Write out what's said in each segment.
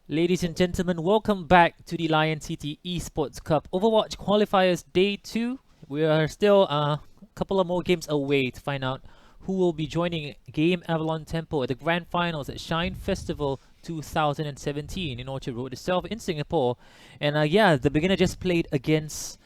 Ladies and gentlemen, welcome back to the Lion City Esports Cup Overwatch Qualifiers Day 2. We are still a couple of more games away to find out who will be joining Game Avalon Tempo at the Grand Finals at Shine Festival 2017 in Orchard Road itself in Singapore. And yeah, the beginner just played against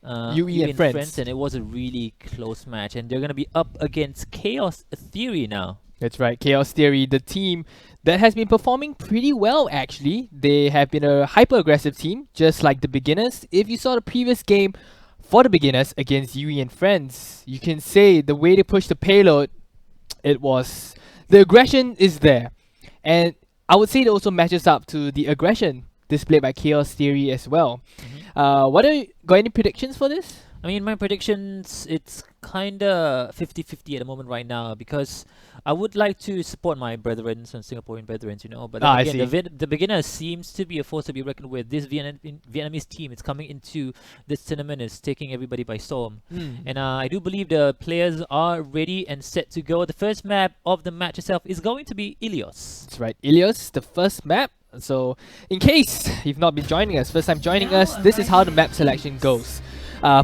UE and Friends, and it was a really close match. And they're going to be up against Chaos Theory now. That's right, Chaos Theory, the team that has been performing pretty well actually. They have been a hyper-aggressive team, just like the beginners. If you saw the previous game for the beginners against UE and Friends, you can say the way they pushed the payload, the aggression is there. And I would say it also matches up to the aggression displayed by Chaos Theory as well. Got any predictions for this? I mean, my predictions, it's kinda 50-50 at the moment right now, because I would like to support my brethren, some Singaporean brethren, you know. But then again, the beginner seems to be a force to be reckoned with. This Vietnamese team is coming into this tournament, is taking everybody by storm. And I do believe the players are ready and set to go. The first map of the match itself is going to be Ilios. That's right, Ilios, the first map. So, in case you've not been joining us, first time joining us, this is how the map selection goes.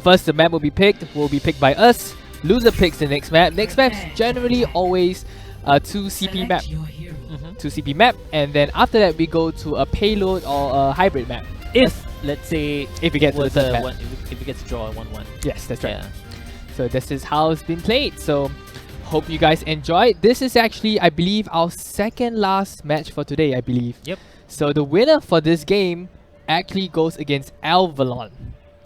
First, the map will be picked by us. Loser picks the next map. Next map's generally always a 2 CP map. 2 CP map, and then after that we go to a payload or a hybrid map. Let's say, if we get to the third map. If we get to draw a 1-1. Yes, that's right. Yeah. So this is how it's been played. So hope you guys enjoyed. This is actually, I believe, our second last match for today, I believe. Yep. So the winner for this game actually goes against Avalon.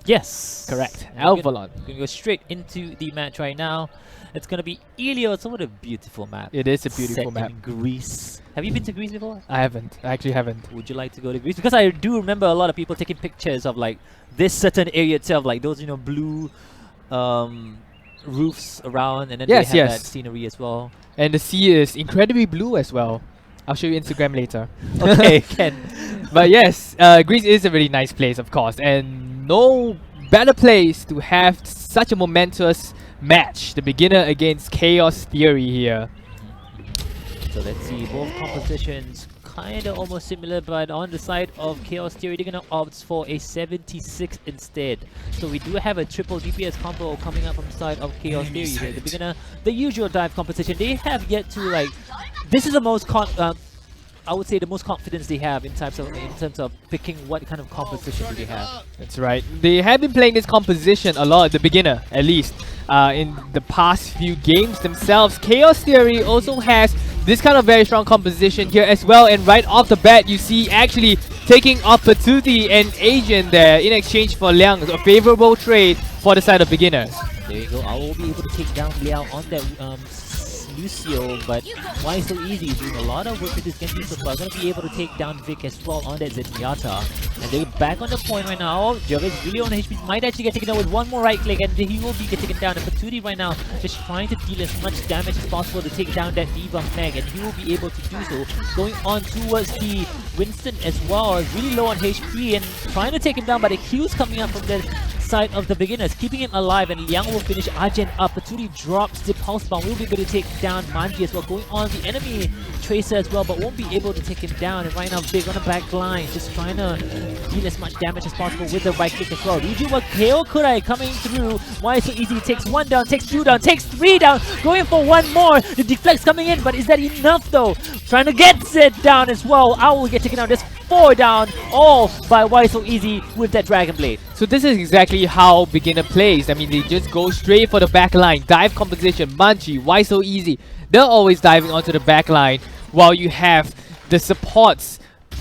Yes. Correct. Avalon. We're going to go straight into the match right now. It's going to be Ilios. What a beautiful map. It is a beautiful map. In Greece. Have you been to Greece before? I haven't. I actually haven't. Would you like to go to Greece? Because I do remember a lot of people taking pictures of like this certain area itself, like those, you know, blue roofs around, and then they have that scenery as well. And the sea is incredibly blue as well. I'll show you Instagram later. Okay, Ken. But yes, Greece is a really nice place, of course, and no better place to have such a momentous match. The beginner against Chaos Theory here. So let's see, both compositions kind of almost similar, but on the side of Chaos Theory, they're going to opt for a 76 instead. So we do have a triple DPS combo coming up from the side of Chaos Theory here. The beginner, the usual dive composition, they have yet to like... This is the most I would say the most confidence they have in terms of picking what kind of composition do they have. That's right. They have been playing this composition a lot, the beginner at least, in the past few games themselves. Chaos Theory also has this kind of very strong composition here as well, and right off the bat you see actually taking off Patuti and Asian there in exchange for Liang, a favorable trade for the side of beginners. There you go. I will be able to take down Liao on that Lucio, but why so easy? Doing a lot of work with this Genji so far. Gonna be able to take down Vic as well on that Zenyatta. And they're back on the point right now. Jarvis really on HP, might actually get taken down with one more right click, and he will be taken down. And Patootie right now just trying to deal as much damage as possible to take down that D.Va Meg, and he will be able to do so. Going on towards the Winston as well, really low on HP and trying to take him down, but the Q's coming up from the side of the beginners, keeping him alive, and Liang will finish Argent up. Patootie drops the pulse bomb, will be able to take down Manji as well, going on the enemy Tracer as well, but won't be able to take him down. And right now Big on the back line, just trying to deal as much damage as possible with the right click as well. Ryuju KO Kurai coming through. Why so easy? Takes one down, takes two down, takes three down, going for one more. The deflect's coming in, but is that enough though? Trying to get it down as well. Owl will get taken down. There's 4 down, all by Why So Easy with that Dragon Blade. So this is exactly how beginner plays. I mean, they just go straight for the back line. Dive composition, Manji, Why So Easy. They're always diving onto the back line, while you have the supports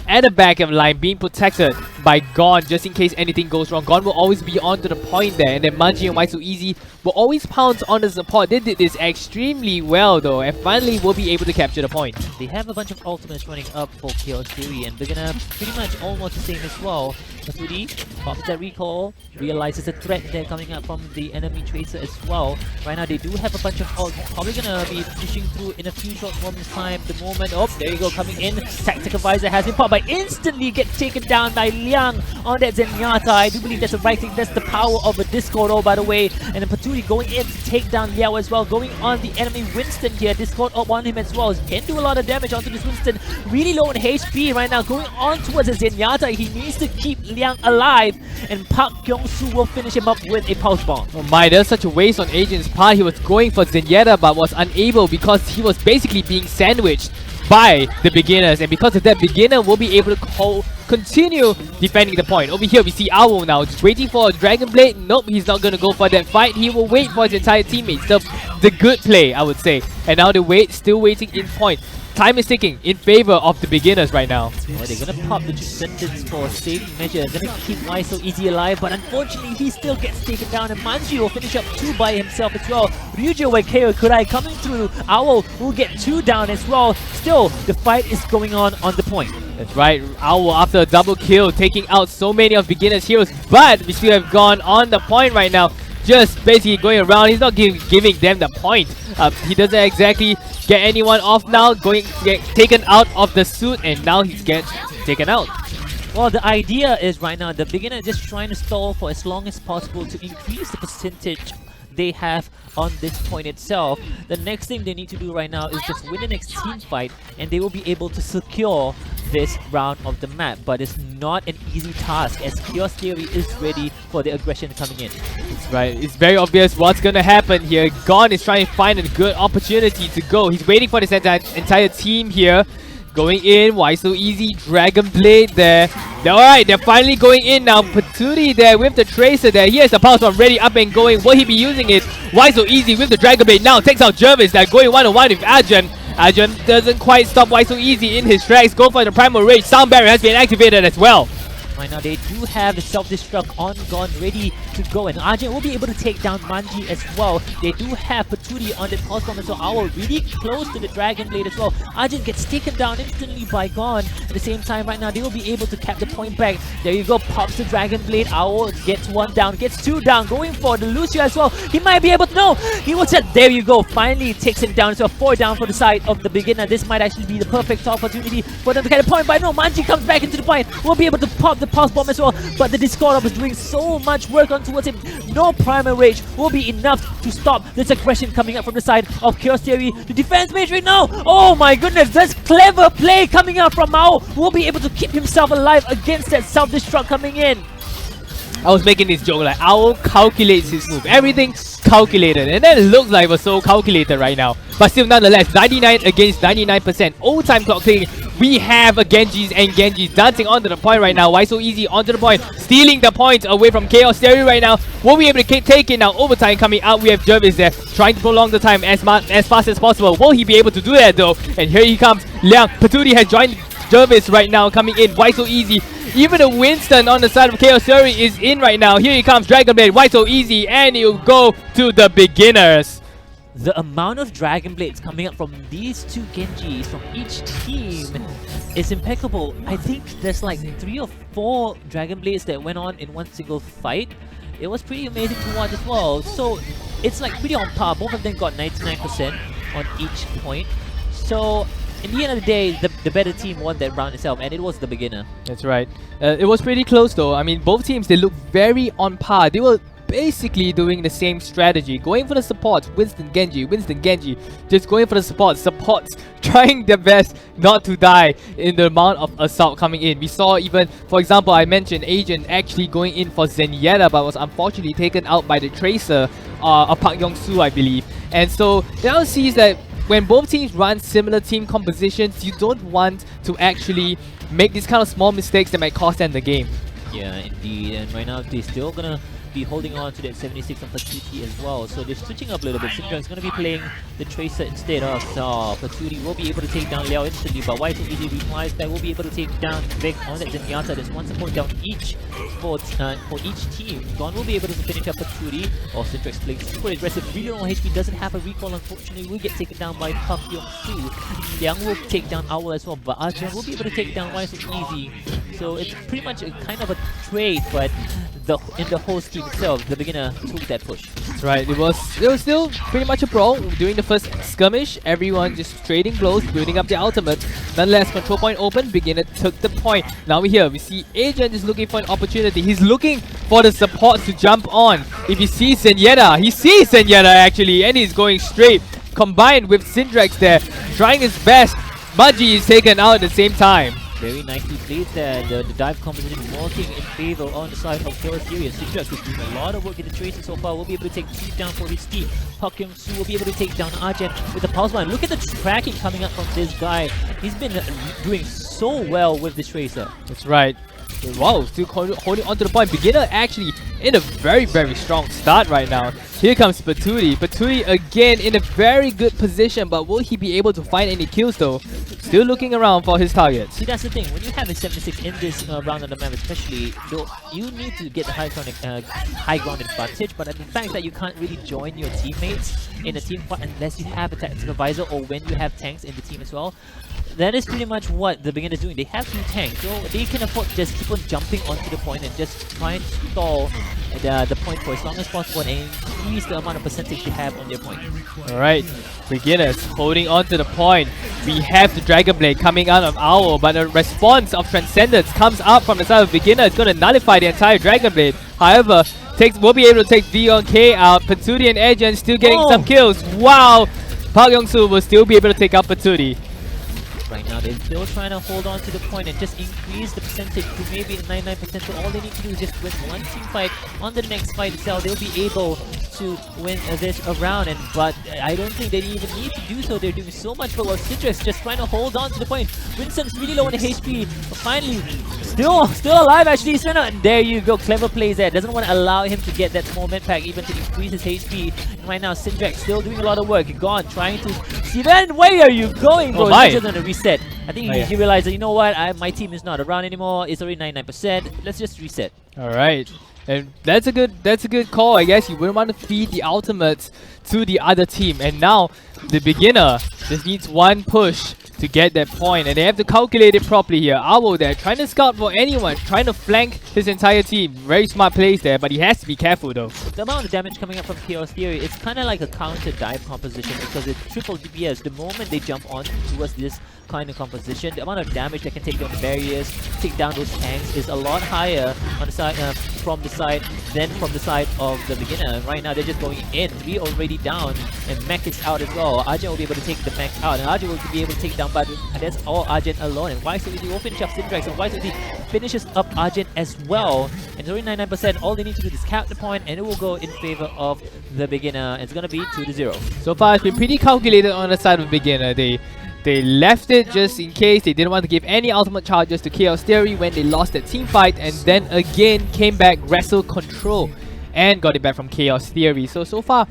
at the back of the line being protected by Gon, just in case anything goes wrong. Gon will always be onto the point there, and then Manji and Why So Easy will always pounce on the support. They did this extremely well though, and finally will be able to capture the point. They have a bunch of ultimates running up for Chaos Theory, and they're gonna pretty much almost the same as well. Patootie pops that recall, realizes a threat there coming up from the enemy Tracer as well. Right now they do have a bunch of ult, probably gonna be pushing through in a few short moments time. The moment, oh, there you go, coming in. Tactical Visor has been popped, but instantly gets taken down by Liang. Liang on that Zenyatta. I do believe that's the right thing. That's the power of a Discord, by the way. And then Paturi going in to take down Liao as well. Going on the enemy Winston here. Discord on him as well. Can do a lot of damage onto this Winston. Really low on HP right now. Going on towards the Zenyatta. He needs to keep Liang alive. And Park Kyung-soo will finish him up with a pulse bomb. Oh my, there's such a waste on Agent's part. He was going for Zenyatta but was unable because he was basically being sandwiched by the beginners, and because of that, beginner will be able to continue defending the point. Over here we see Owl now just waiting for a Dragon Blade. Nope, he's not gonna go for that fight. He will wait for his entire teammates. The good play, I would say. And now they still waiting in point. Time is ticking in favor of the beginners right now. Well, they're gonna pop the sentence for safety measure. Gonna keep Why So Easy alive, but unfortunately he still gets taken down, and Manji will finish up 2 by himself as well. Ryujo and KO Kurai coming through. Owl will get 2 down as well. Still, the fight is going on the point. That's right, Owl after a double kill, taking out so many of beginners' heroes, but we still have gone on the point right now. Just basically going around, he's not giving them the point. He doesn't exactly get anyone off now, get taken out of the suit, and now he gets taken out. Well, the idea is right now, the beginner is just trying to stall for as long as possible to increase the percentage they have on this point itself. The next thing they need to do right now is just win the next team fight, and they will be able to secure this round of the map. But it's not an easy task, as Chaos Theory is ready for the aggression coming in. That's right, it's very obvious what's gonna happen here. Gon is trying to find a good opportunity to go. He's waiting for this entire team here. Going in, Why So Easy, Dragon Blade there. Alright, they're finally going in now. Paturi there with the Tracer there. Here's the Pulse Bomb ready up and going. Will he be using it? Why So Easy with the Dragon Blade now takes out Jervis. They're going 1-on-1 with Arjun. Arjun doesn't quite stop Why So Easy in his tracks. Go for the Primal Rage. Sound Barrier has been activated as well. Right now, they do have the self-destruct on Gon ready to go, and Arjun will be able to take down Manji as well. They do have Paturi on the pulse bomb, so Owl really close to the Dragon Blade as well. Arjun gets taken down instantly by Gon. At the same time, right now, they will be able to cap the point back. There you go, pops the Dragon Blade. Owl gets 1 down, gets 2 down, going for the Lucio as well. He might be able to, no! He was set, there you go, finally takes him down. So 4 down for the side of the beginner. This might actually be the perfect opportunity for them to get a point, but no, Manji comes back into the point. We'll be able to pop the pulse bomb as well, but the Discord is doing so much work on towards him. No Primal Rage will be enough to stop this aggression coming up from the side of Chaos Theory. The defense mage right now, oh my goodness, that's clever play coming out from Mao. Will be able to keep himself alive against that self-destruct coming in. I was making this joke like Owl calculates his move. Everything calculated, and that looks like it was so calculated right now. But still, nonetheless, 99 against 99%. Old time clock clicking. We have a Genjis and Genjis dancing onto the point right now. Why So Easy onto the point, stealing the point away from Chaos Theory right now. We'll be able to take it now. Overtime coming out. We have Jervis there, trying to prolong the time as fast as possible. Will he be able to do that though? And here he comes. Liang Paturi has joined Jervis right now, coming in. Why So Easy. Even the Winston on the side of Chaos Theory is in right now. Here he comes, Dragon Blade. Why So Easy, and he'll go to the beginners. The amount of Dragon Blades coming up from these 2 Genjis from each team is impeccable. I think there's like 3 or 4 Dragon Blades that went on in one single fight. It was pretty amazing to watch as well. So it's like pretty on par. Both of them got 99% on each point. So in the end of the day, the better team won that round itself, and it was the beginner. That's right. It was pretty close though. I mean, both teams, they look very on par. They were basically doing the same strategy, going for the supports. Winston Genji, just going for the supports trying their best not to die in the amount of assault coming in. We saw even, for example, I mentioned Agent actually going in for Zenyatta, but was unfortunately taken out by the Tracer of Park Yong-soo, I believe. And so now sees that when both teams run similar team compositions, you don't want to actually make these kind of small mistakes that might cost them the game. Yeah, indeed. And right now, they're still gonna be holding on to that 76 on Paturi as well. So they're switching up a little bit. Syndra is going to be playing the Tracer instead of Paturi. Will be able to take down Liao instantly, but Why So Easy replies that will be able to take down Vic on that Zenyatta. There's 1 support down each for each team. Gon will be able to finish up Paturi. Or Syndra is playing super aggressive. Really low HP, doesn't have a recall, unfortunately. Will get taken down by Park Yong-soo. Liang will take down Owl as well, but Arjun will be able to take down Why So Easy. So it's pretty much a kind of a trade, but in the whole scheme itself, the beginner took that push. That's right. It was still pretty much a brawl during the first skirmish. Everyone just trading blows, building up their ultimate. Nonetheless, control point open. Beginner took the point. Now we see Agent is looking for an opportunity. He's looking for the support to jump on. If he sees Zenyatta, he sees Zenyatta actually, and he's going straight. Combined with Syndrex there, trying his best. Budgie is taken out at the same time. Very nicely played there. The dive composition working in favor on the side of Chaos Theory. Syndrex is doing a lot of work in the tracing so far. Will be able to take T down for his team. Park Young-soo will be able to take down Arjen with the pulse line. Look at the tracking coming up from this guy. He's been doing so well with this Tracer. That's right. Wow, still holding on to the point. Beginner actually in a very strong start right now. Here comes Patootie. Patootie again in a very good position, but will he be able to find any kills though? Still looking around for his targets. See, that's the thing. When you have a 76 in this round on the map especially, though, you need to get the high ground advantage, but the fact that you can't really join your teammates in a team fight unless you have a tactical advisor or when you have tanks in the team as well, that is pretty much what the beginner is doing. They have 2 tanks, so they can afford to just keep on jumping onto the point and just try and stall the point for as long as possible and increase the amount of percentage they have on their point. Alright, beginners holding on to the point. We have the Dragon Blade coming out of Owl, but a response of Transcendence comes out from the side of beginner. It's going to nullify the entire Dragon Blade. However, will be able to take V1K out. Patootie and Agent still getting some kills. Wow! Park Young-soo will still be able to take out Patootie. Right now, they're still trying to hold on to the point and just increase the percentage to maybe 99%. So all they need to do is just win one team fight. On the next fight itself, they'll be able to win this round. But I don't think they even need to do so. They're doing so much. But while Citrus just trying to hold on to the point. Vincent's really low on HP. But finally, still alive actually. And there you go. Clever plays there. Doesn't want to allow him to get that small med pack even to increase his HP. And right now, Syndrex still doing a lot of work. Gone, trying to see then. Where are you going, bro? Oh, He's just gonna reset. I think he realized that, you know what, my team is not around anymore. It's already 99%. Let's just reset. All right, and that's a good call. I guess you wouldn't want to feed the ultimates to the other team, and now the beginner just needs one push to get that point, and they have to calculate it properly here. Owl there trying to scout for anyone, trying to flank his entire team. Very smart plays there, but he has to be careful though. The amount of damage coming up from Chaos Theory, it's kind of like a counter dive composition because it's triple DPS. The moment they jump on towards this kind of composition, the amount of damage that can take down the barriers, take down those tanks is a lot higher on the side from the side than from the side of the beginner. Right now they're just going in. 3 already down, and Mech is out as well. Arjen will be able to take the Mech out, and Arjen will be able to take down, but that's all Arjen alone. And Why So Easy will finish up Syndrex, and Why So Easy finishes up Arjen as well. And it's already 99%. All they need to do is cap the point, and it will go in favor of the beginner. It's gonna be 2-0. So far, it's been pretty calculated on the side of beginner. They left it just in case. They didn't want to give any ultimate charges to Chaos Theory when they lost that team fight, and then again came back, wrestled control, and got it back from Chaos Theory. So far,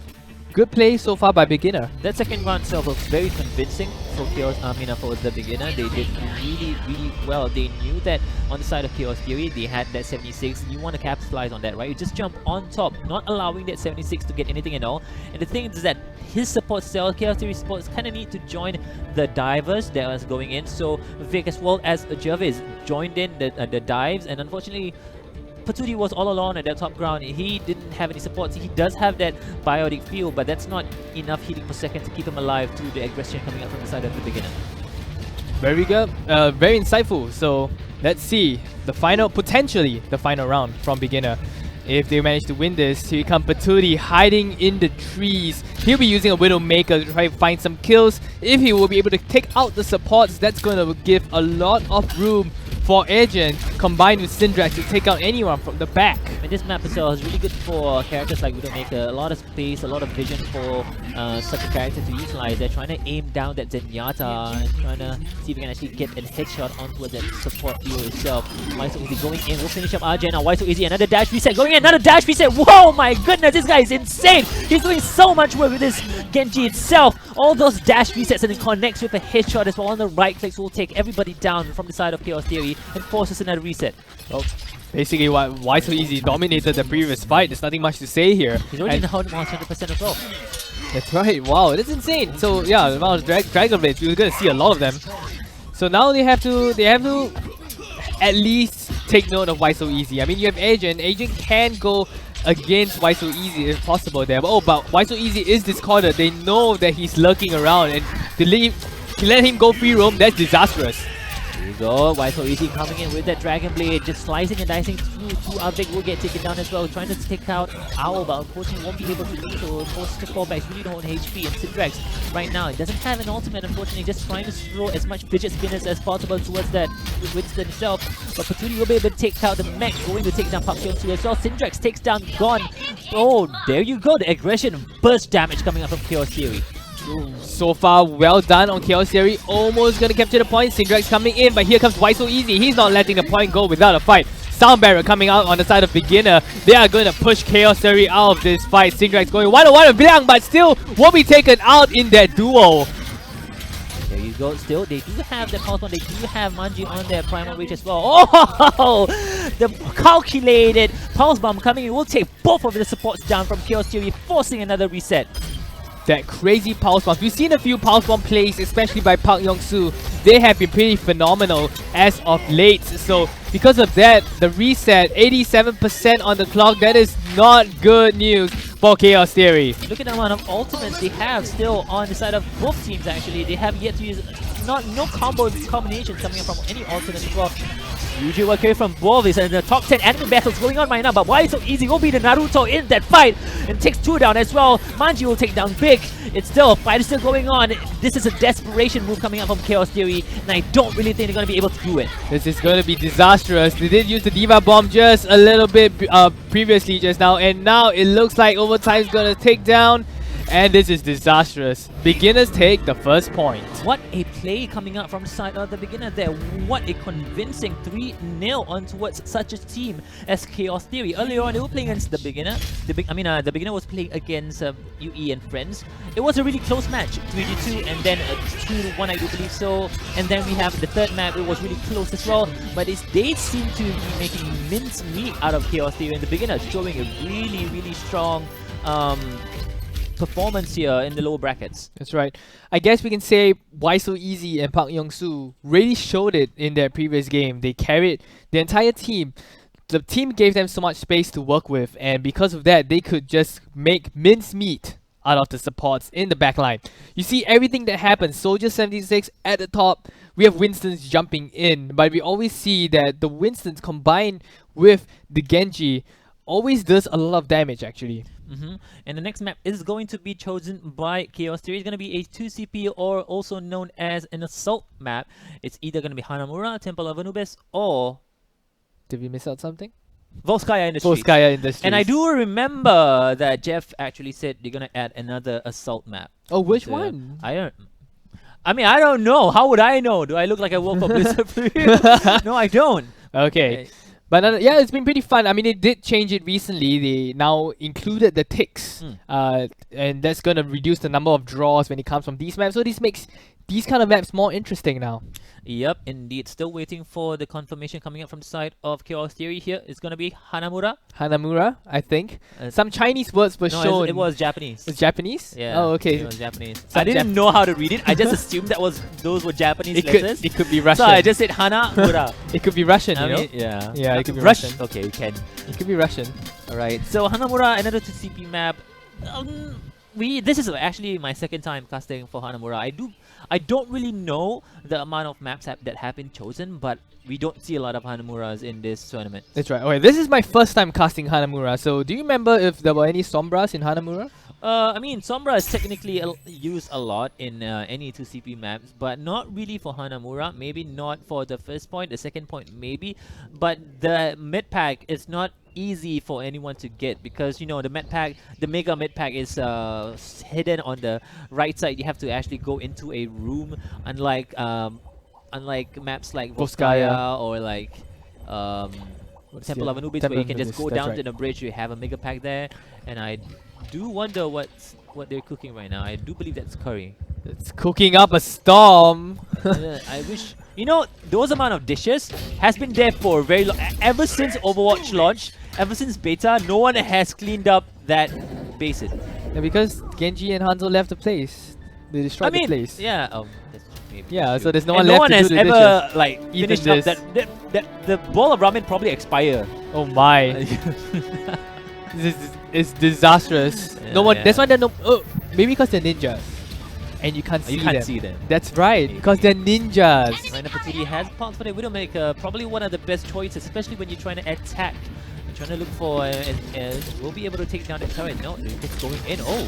good play so far by beginner. That second round itself was very convincing for Chaos. For the beginner, they did really well. They knew that on the side of Chaos Theory, they had that 76. You want to capitalize on that, right? You just jump on top, not allowing that 76 to get anything at all. And the thing is that his support cell, Chaos Theory supports, kind of need to join the divers that was going in. So Vic as well as Jervis joined in the dives, and unfortunately, Patootie was all alone at that top ground. He didn't have any support. He does have that biotic field, but that's not enough healing per second to keep him alive through the aggression coming up from the side of the beginner. Very good, very insightful. So let's see potentially the final round from beginner. If they manage to win this, here comes Patootie hiding in the trees. He'll be using a Widowmaker to try to find some kills. If he will be able to take out the supports, that's going to give a lot of room for Agent combined with Syndrex to take out anyone from the back. And this map itself is really good for characters like Widowmaker. A lot of space, a lot of vision for such a character to utilize. They're trying to aim down that Zenyatta and trying to see if we can actually get a headshot onto that support hero itself. Why So Easy going in. We'll finish up Arjen now. Why So Easy? Another dash reset going in. Another dash reset. Whoa, my goodness. This guy is insane. He's doing so much work with this Genji itself. All those dash resets, and it connects with a headshot as well. On the right clicks will take everybody down from the side of Chaos Theory and forces another reset. Well, basically, Why So Easy dominated the previous fight. There's nothing much to say here. He's already holding 100% as well. That's right. Wow, that's insane. So yeah, the amount of Dragon Blades, we're gonna see a lot of them. So now they have to at least take note of Why So Easy. I mean, you have Agent. Agent can go against Why So Easy if possible there. But, oh, but Why So Easy is discarded. They know that he's lurking around, and to let him go free roam, that's disastrous. Here you go, Why So Easy coming in with that Dragon Blade, just slicing and dicing through. Avik will get taken down as well, trying to take out Owl, but unfortunately won't be able to do so. Forced to fall back, really don't own HP. And Syndrax right now, it doesn't have an ultimate, unfortunately, just trying to throw as much fidget spinners as possible towards that Winston himself. But Patootie will be able to take out the mech, going to take down Park Hyung-soo as well. Syndrax takes down Gon. Oh, there you go, the aggression, burst damage coming up from Chaos Theory. So far, well done on Chaos Theory. Almost gonna capture the point. Syndrax coming in, but here comes Why So Easy. He's not letting the point go without a fight. Sound Barrier coming out on the side of Beginner. They are going to push Chaos Theory out of this fight. Syndrax going 1-on-1 with Bliang, but still won't be taken out in that duel. There you go. Still, they do have the Pulse Bomb. They do have Manji on their Primal Reach as well. Oh, the calculated Pulse Bomb coming in will take both of the supports down from Chaos Theory, forcing another reset. That crazy Pulse Bomb. We've seen a few Pulse Bomb plays, especially by Park Hyung-soo. They have been pretty phenomenal as of late. So because of that, the reset, 87% on the clock, that is not good news for Chaos Theory. Look at the amount of ultimates they have still on the side of both teams actually. They have yet to use no combinations coming up from any ultimates as well. Huge work here from both. And the top 10 enemy battles going on right now, but Why So Easy will be the Naruto in that fight and takes 2 down as well. Manji will take down Big. It's still a fight is still going on. This is a desperation move coming up from Chaos Theory, and I don't really think they're going to be able to do it. This is going to be disastrous. They did use the Diva Bomb just a little bit previously just now, and now it looks like Overtime is going to take down. And this is disastrous. Beginners take the first point. What a play coming out from the side of the Beginner there. What a convincing 3-0 on towards such a team as Chaos Theory. Earlier on, they were playing against the Beginner. The Beginner was playing against UE and friends. It was a really close match, 3-2 and then 2-1, I do believe so. And then we have the third map. It was really close as well. But they seem to be making mincemeat out of Chaos Theory, and the Beginner showing a really, really strong performance here in the lower brackets. That's right. I guess we can say Why So Easy and Park Hyung-soo really showed it in their previous game. They carried the entire team. The team gave them so much space to work with, and because of that, they could just make mincemeat out of the supports in the backline. You see everything that happens. Soldier 76 at the top. We have Winstons jumping in, but we always see that the Winstons combined with the Genji always does a lot of damage actually. And the next map is going to be chosen by Chaos Theory. It's going to be a 2CP, or also known as an assault map. It's either going to be Hanamura, Temple of Anubis, or... Did we miss out something? Volskaya Industries. Volskaya Industries. And I do remember that Jeff actually said they're going to add another assault map. Oh, which one? I don't know. How would I know? Do I look like I work for Blizzard for you? No, I don't. Okay. But yeah, it's been pretty fun. I mean, they did change it recently. They now included the ticks, and that's going to reduce the number of draws when it comes from these maps. So this makes these kind of maps more interesting now. Yep, indeed. Still waiting for the confirmation coming up from the side of Chaos Theory here. It's going to be Hanamura. Hanamura, I think. Some Chinese words were shown. It was Japanese. It's Japanese? Yeah. Oh, okay. It was Japanese. I didn't know how to read it. I just assumed those were Japanese letters. It could be Russian. So I just said Hanamura. It could be Russian, you know? Yeah. Yeah, it could be Russian. Okay, you can. It could be Russian. Alright, so Hanamura, another 2CP map. This is actually my second time casting for Hanamura. I don't really know the amount of maps that have been chosen, but we don't see a lot of Hanamuras in this tournament. That's right. Okay, this is my first time casting Hanamura. So do you remember if there were any Sombras in Hanamura? I mean, Sombra is technically used a lot in any 2CP maps, but not really for Hanamura. Maybe not for the first point, the second point maybe. But the mid pack is not easy for anyone to get, because you know the mega mid pack is hidden on the right side. You have to actually go into a room, unlike maps like Volskaya or like Temple of Anubis, where you can just go down to the bridge. You have a mega pack there, and I do wonder what they're cooking right now. I do believe that's curry. It's cooking up a storm. I wish, you know, those amount of dishes has been there for very long. Ever since Overwatch launch, ever since beta, no one has cleaned up that basin. Yeah, because Genji and Hanzo left the place. They destroyed the place. Yeah. maybe. Yeah, so there's no and one no left one to has do the ever dishes. like Even finished up this. that the bowl of ramen probably expire. Oh my. This is disastrous. No one. That's why they're no. Oh, maybe because they're ninjas, and you can't see You can't them. see them. That's right, because they're ninjas. Right, Patootie has popped for the Widowmaker, probably one of the best choices, especially when you're trying to attack. You're trying to look for, we'll be able to take down the turret. No, it's going in. Oh,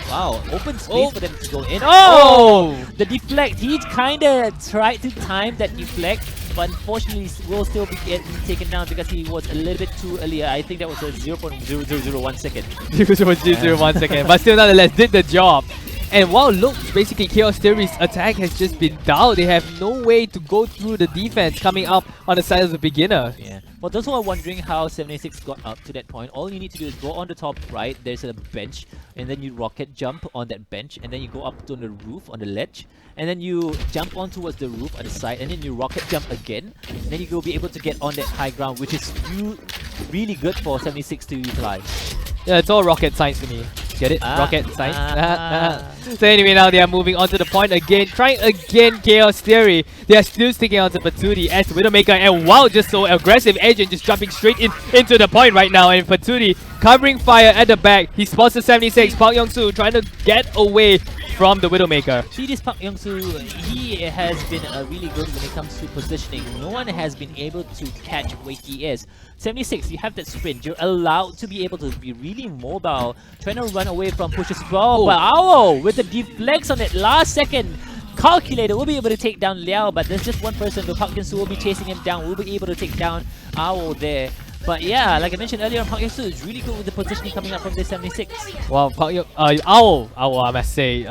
wow, open space for them to go in. Oh, the deflect. He kind of tried to time that deflect, but unfortunately will still be getting taken down because he was a little bit too earlier. I think that was a 0.0001 second. 0.001 second, but still nonetheless did the job. And wow, look, basically Chaos Theory's attack has just been down. They have no way to go through the defense coming up on the side of the beginner. Yeah. For those who are wondering how 76 got up to that point, all you need to do is go on the top right, there's a bench, and then you rocket jump on that bench, and then you go up to the roof on the ledge, and then you jump on towards the roof on the side, and then you rocket jump again, and then you will be able to get on that high ground, which is really good for 76 to utilize. Yeah, it's all rocket science to me. Get it? Rocket science. So anyway, now they are moving on to the point again. Trying again Chaos Theory. They are still sticking on to Patootie as the Widowmaker. And wow, just so aggressive. Agent just jumping straight into the point right now. And Patootie covering fire at the back. He spots the 76. Park Young-soo trying to get away from the Widowmaker. See, this Park Young-soo, he has been really good when it comes to positioning. No one has been able to catch where he is. 76, you have that sprint. You're allowed to be able to be really mobile, trying to run away from pushes as well. But Owl, with the deflects on that last second, Calculator will be able to take down Liao, but there's just one person. The Park Young-soo will be chasing him down. Will be able to take down Owl there. But yeah, like I mentioned earlier, Park Young-soo is really good with the positioning coming up from this 76. Wow, Owl, I must say,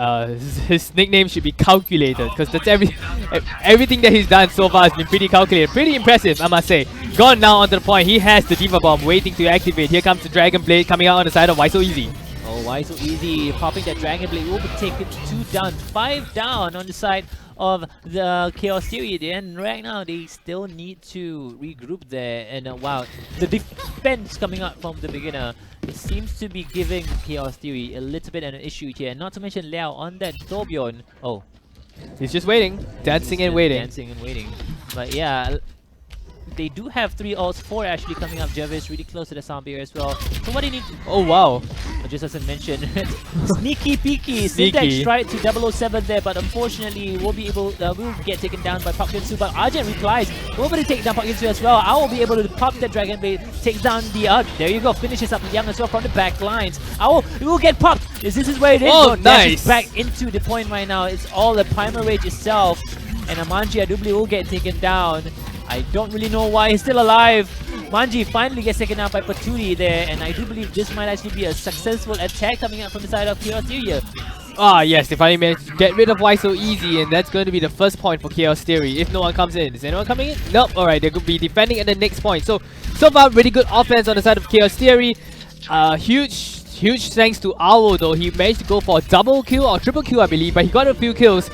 his nickname should be Calculated, because that's everything that he's done so far has been pretty calculated. Pretty impressive, I must say. Gone now onto the point. He has the Diva Bomb waiting to activate. Here comes the Dragon Blade coming out on the side of Why So Easy. Oh, Why So Easy? Popping that Dragon Blade will be taken 2 down, 5 down on the side of the Chaos Theory. And right now, they still need to regroup there. And wow, the defense coming out from the beginner, it seems to be giving Chaos Theory a little bit of an issue here. Not to mention Liao on that Torbjorn. Oh, he's just waiting, dancing and waiting. Dancing and waiting. But yeah, they do have 3 ults, 4 actually coming up. Jarvis really close to the sound barrier as well. So what do you need? Oh wow. Just as I mentioned, sneaky peeky. Sneaky. Syntax tried to 007 there, but unfortunately will get taken down by Park Young-soo. But Argent replies, we're going to take down Park Young-soo as well. I will be able to pop that Dragon Blade, take down the there you go, finishes up Young as well from the back lines. It will get popped. This is where it is. Oh, nice. Back into the point right now. It's all the Primal Rage itself, and Amanji I do believe will get taken down. I don't really know why he's still alive. Manji finally gets taken out by Patootie there, and I do believe this might actually be a successful attack coming out from the side of Chaos Theory. Ah yes, they finally managed to get rid of Why So Easy, and that's going to be the first point for Chaos Theory if no one comes in. Is anyone coming in? Nope. Alright, they could be defending at the next point. So far, really good offense on the side of Chaos Theory. Huge thanks to Owl though. He managed to go for a double kill or triple kill, I believe, but he got a few kills.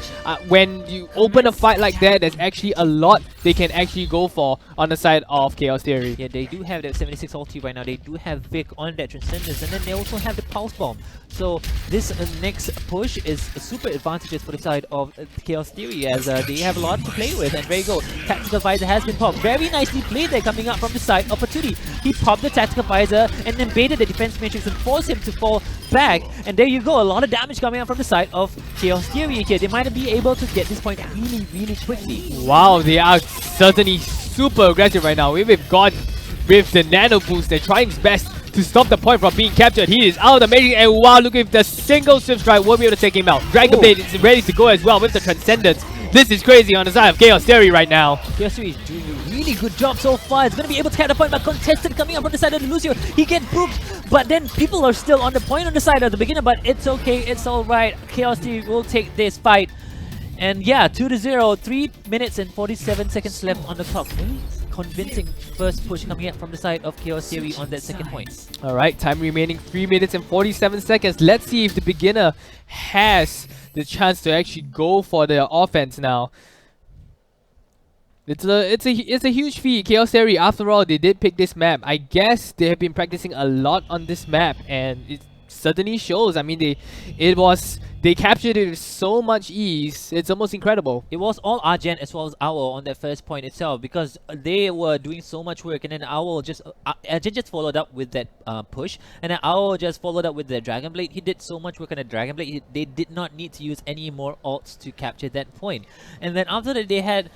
When you open a fight like that, there's actually a lot they can actually go for on the side of Chaos Theory. Yeah, they do have that 76 ulti right now. They do have Vic on that Transcendence, and then they also have the Pulse Bomb. So this next push is super advantageous for the side of Chaos Theory, as they have a lot to play with. And there you go, Tactical Visor has been popped. Very nicely played there coming up from the side of Patootie. He popped the Tactical Visor and then baited the defense matrix and forced him to fall back. And there you go, a lot of damage coming out from the side of Chaos Theory here. They might be able to get this point really quickly. Wow, they are certainly super aggressive right now. We've gone with the Nano Boost. They're trying his best to stop the point from being captured. He is out of the matrix, and wow, look, if the single Swift Strike will be able to take him out. Dragon Blade is ready to go as well with the Transcendence. This is crazy on the side of Chaos Theory right now. Chaos Theory is doing a really good job so far. It's going to be able to catch the point, but Contestant coming up on the side of Lucio. He gets booped, but then people are still on the point on the side of the beginner, but it's okay, it's alright. Chaos Theory will take this fight. And yeah, 2-0, 3 minutes and 47 seconds left on the clock. Very convincing first push coming up from the side of Chaos Theory on that second point. Alright, time remaining 3 minutes and 47 seconds. Let's see if the beginner has the chance to actually go for the offense now. It's a huge feat. Chaos Theory, after all, they did pick this map. I guess they have been practicing a lot on this map, and it certainly shows. I mean, it was they captured it with so much ease. It's almost incredible. It was all Argent as well as Owl on that first point itself, because they were doing so much work, and then Owl just Argent just followed up with that push, and then Owl just followed up with the Dragon Blade. He did so much work on the Dragon Blade. They did not need to use any more ults to capture that point. And then after that, they had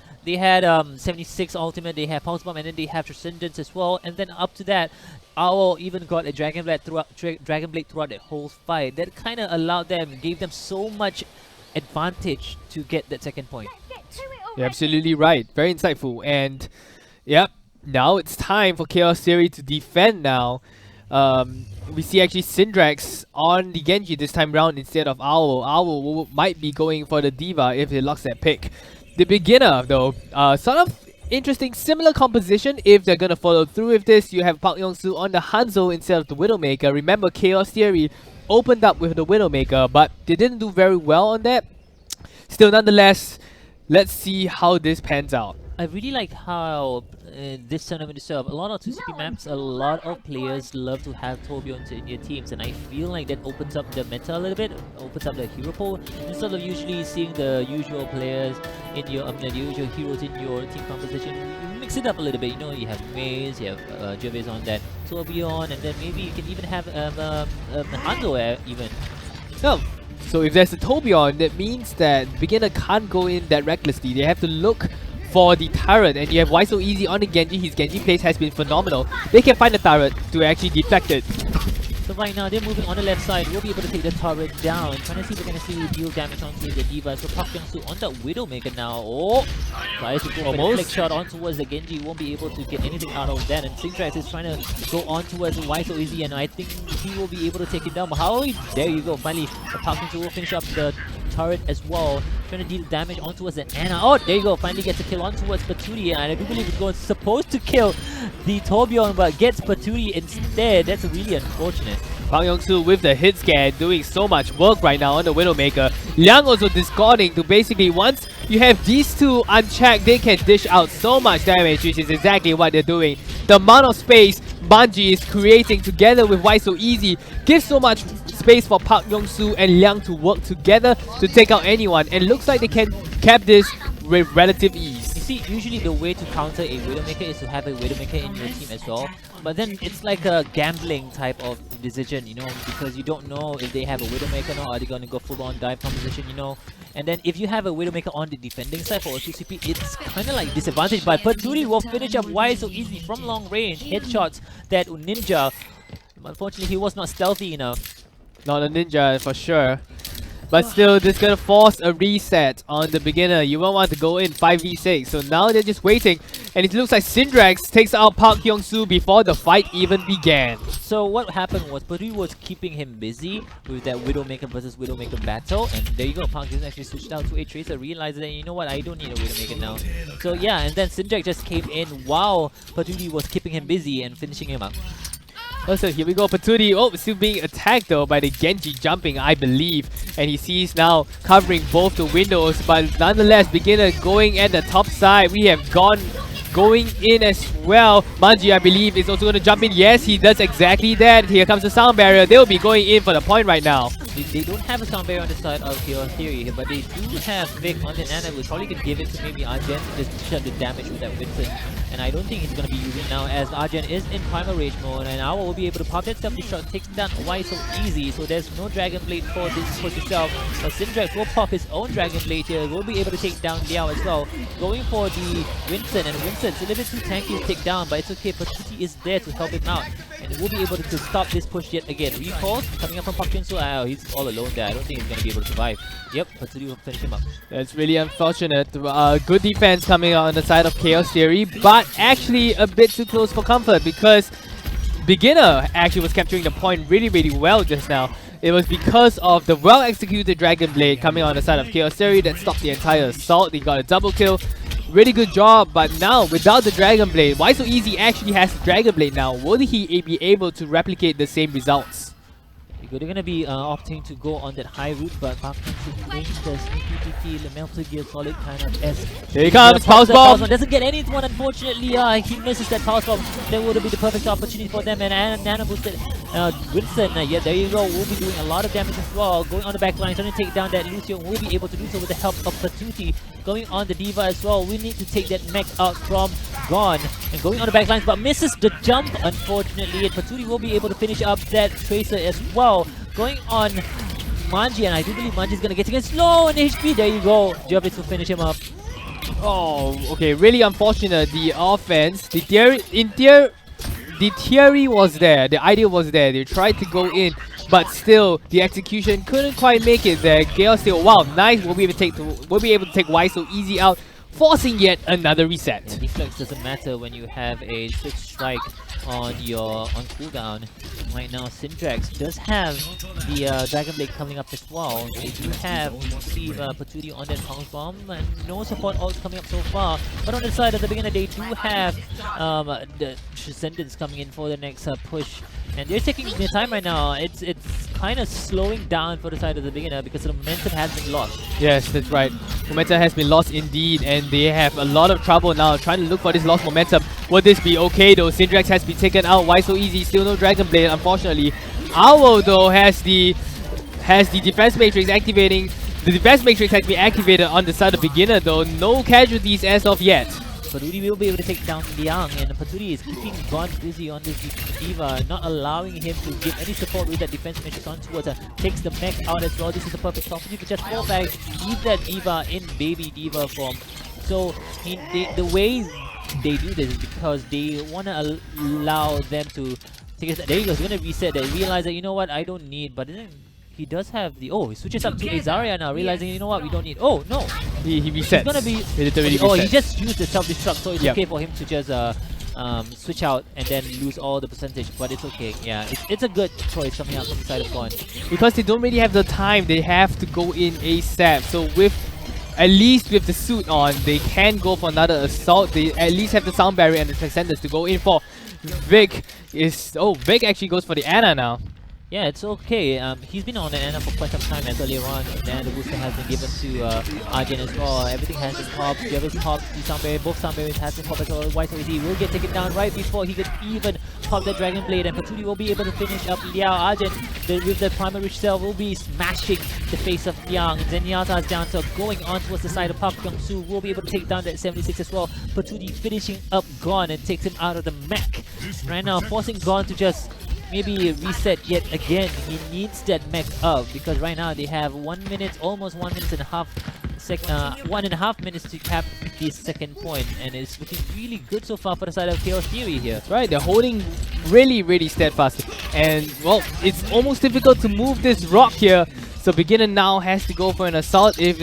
76 ultimate, they have Pulse Bomb, and then they have Transcendence as well. And then up to that, Owl even got a Dragon Blade throughout that whole fight. That kind of allowed them, gave them so much advantage to get that second point. You're absolutely right. Very insightful. And yep, now it's time for Chaos Theory to defend now. We see actually Syndrax on the Genji this time round instead of Owl. Owl might be going for the Diva if he locks that pick. The beginner though, sort of interesting, similar composition if they're gonna follow through with this. You have Park Yong-soo on the Hanzo instead of the Widowmaker. Remember, Chaos Theory opened up with the Widowmaker, but they didn't do very well on that. Still, nonetheless, let's see how this pans out. I really like how this tournament itself, a lot of 2CP maps, a lot of players love to have Torbjorn in your teams, and I feel like that opens up the meta a little bit, opens up the hero pool, instead of usually seeing the usual players in your, the usual heroes in your team composition. You mix it up a little bit, you know, you have Maze, you have Gervais on that Torbjorn, and then maybe you can even have Hanzo even. So if there's a Torbjorn, that means that beginner can't go in that recklessly. They have to look for the turret, and you have Why So Easy on the Genji. His Genji plays has been phenomenal. They can find the turret to actually deflect it. So right now they're moving on the left side. We'll be able to take the turret down. Trying to see if we're going to see deal damage onto the Diva. So Park Yong-soo on the Widowmaker now. Oh! Tries to go for the flick shot on towards the Genji. Won't be able to get anything out of that. And Syndrax is trying to go on towards Why So Easy, and I think he will be able to take it down. But how? There you go. Finally, Park Yong-soo will finish up the turret as well, trying to deal damage on towards the Ana. Oh, there you go, finally gets a kill on towards Patootie, and I do believe it's supposed to kill the Torbjorn, but gets Patootie instead. That's really unfortunate. Park Yong-soo with the hit scan, doing so much work right now on the Widowmaker. Liang also discarding to basically, once you have these two unchecked, they can dish out so much damage, which is exactly what they're doing. The amount of space Bungie is creating together with Why So Easy gives so much space for Park Yong-soo and Liang to work together to take out anyone, and looks like they can cap this with relative ease. You see, usually the way to counter a Widowmaker is to have a Widowmaker in your team as well, but then it's like a gambling type of decision, you know, because you don't know if they have a Widowmaker or not. Are they going to go full on dive composition, you know? And then if you have a Widowmaker on the defending side for a 2CP, it's kind of like disadvantage, but Patootie will finish up Why So Easy from long range, headshots that Ninja. Unfortunately, he was not stealthy enough. Not a ninja for sure. But still, this is gonna force a reset on the beginner. You won't want to go in 5v6. So now they're just waiting. And it looks like Syndrax takes out Park Yong-soo before the fight even began. So what happened was Patootie was keeping him busy with that Widowmaker versus Widowmaker battle. And there you go, Park Yong-soo actually switched out to a Tracer, realized that, you know what, I don't need a Widowmaker now. So yeah, and then Syndrax just came in while Patootie was keeping him busy and finishing him up. Also, here we go, Patootie. Oh, still being attacked though by the Genji jumping, I believe. And he sees now covering both the windows, but nonetheless, beginner going at the top side. We have going in as well. Manji, I believe, is also going to jump in. Yes, he does exactly that. Here comes the sound barrier. They'll be going in for the point right now. They don't have a sound barrier on the side of Chaos Theory, but they do have Vic on the Nana. We probably could give it to maybe Argent to just shut the damage with that Vincent. And I don't think he's going to be using now, as Argent is in Primal Rage mode, and Owl will be able to pop that selfie shot, takes down Why So Easy. So there's no Dragon Blade for this push itself. But Syndrax will pop his own Dragon Blade here. Will be able to take down Liao as well. Going for the Vincent, and Vincent's a little bit too tanky to take down, but it's okay. Patootie is there to help him out, and we'll be able to stop this push yet again. Recalls coming up from Park Yong-soo. He's all alone there. I don't think he's going to be able to survive. Yep, Patootie will finish him up. That's really unfortunate. Good defense coming out on the side of Chaos Theory, but actually a bit too close for comfort, because beginner actually was capturing the point really, really well just now. It was because of the well-executed Dragon Blade coming on the side of Chaos Theory that stopped the entire assault. They got a double kill. Really good job, but now without the Dragon Blade, Why So Easy actually has the Dragon Blade now. Will he be able to replicate the same results? They're going to be opting to go on that high route, but Park Yong-soo playing the sneaky the Metal Gear Solid kind of S. Here he comes, Pulse Bomb! Doesn't get anyone, unfortunately. He misses that Pulse Bomb. That would be the perfect opportunity for them, and Nana boosted Winston, yeah, there you go, will be doing a lot of damage as well. Going on the back line, trying to take down that Lucio, will be able to do so with the help of Patuti. Going on the D.Va as well, we need to take that mech out from Gon. And going on the back lines, but misses the jump, unfortunately. And Patuti will be able to finish up that Tracer as well. Going on Manji, and I do believe Manji is going to get against low on HP. There you go, Jervis will finish him up. Oh, okay, really unfortunate. The offense, the theory was there, the idea was there. They tried to go in, but still the execution couldn't quite make it there. Gale still, wow, nice. We'll be able to take Why So Easy out, forcing yet another reset. Yeah, deflex doesn't matter when you have a switch strike on cooldown. Right now, Syndrax does have the Dragon Blade coming up as well. They do have, I believe, Patuti on that Pulse Bomb, and no support ult coming up so far. But on the side of the beginner, they do have the Transcendence coming in for the next push. And they're taking their time right now. It's kind of slowing down for the side of the beginner because the momentum has been lost. Yes, that's right. Momentum has been lost indeed, and they have a lot of trouble now trying to look for this lost momentum. Will this be okay though? Syndrax has been taken out. Why So Easy? Still no Dragon Blade, unfortunately. Owl though has the defense matrix activating. The defense matrix has been activated on the side of beginner though. No casualties as of yet. Patuti will be able to take down Liang, and Patuti is keeping Gon busy on this D.Va, not allowing him to give any support with that defense matrix on towards her. Takes the mech out as well. This is a perfect opportunity to just fall back, leave that D.Va in baby D.Va form. So the way they do this is because they want to allow them to take it. There you go, he's going to reset that, realize that, you know what, I don't need, but then he does have the, he switches up to Azaria now, realizing, you know what, we don't need, no. He resets. He's gonna be, he just used the self-destruct, so it's okay for him to just switch out and then lose all the percentage, but it's okay. Yeah, it's a good choice coming out from the side of Gon. Because they don't really have the time, they have to go in ASAP. So at least with the suit on, they can go for another assault. They at least have the sound barrier and the Transcendence to go in for. Vic actually goes for the Ana now. Yeah, it's okay. He's been on the Ana for quite some time as earlier on. And the booster has been given to Arjun as well. Everything has been popped. Jervis popped the sound barrier. Both sound barriers has been popped as well. Why So Easy will get taken down right before he could even pop the Dragon Blade. And Patuti will be able to finish up Liao. Arjun with the primary cell will be smashing the face of Liang. Zenyatta is down, so going on towards the side of Park Kyung-soo will be able to take down that 76 as well. Patuti finishing up Gon and takes him out of the mech. Right now, forcing Gon to just maybe reset yet again. He needs that mech up because right now they have 1 minute, almost 1 minute and a half, 1.5 minutes to cap the second point, and it's looking really good so far for the side of Chaos Theory here. Right, they're holding really steadfast, and well, it's almost difficult to move this rock here. So beginner now has to go for an assault if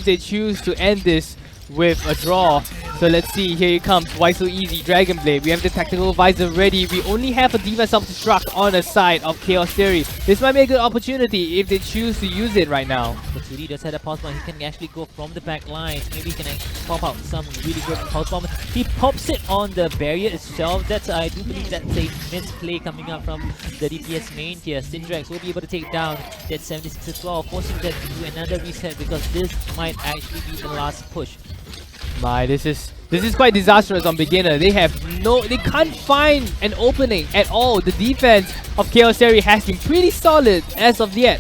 they choose to end this with a draw. So let's see, here it comes. Why So Easy? Dragon Blade. We have the tactical visor ready. We only have a D.Va self-destruct on the side of Chaos Theory. This might be a good opportunity if they choose to use it right now. Patuti does have a pulse bomb. He can actually go from the back line. Maybe he can actually pop out some really good pulse bomb. He pops it on the barrier itself. I do believe that's a misplay coming up from the DPS main tier. Syndrax will be able to take down that 76 as well, forcing them to do another reset because this might actually be the last push. This is quite disastrous on beginner. They can't find an opening at all. The defense of Chaos Theory has been pretty solid as of yet.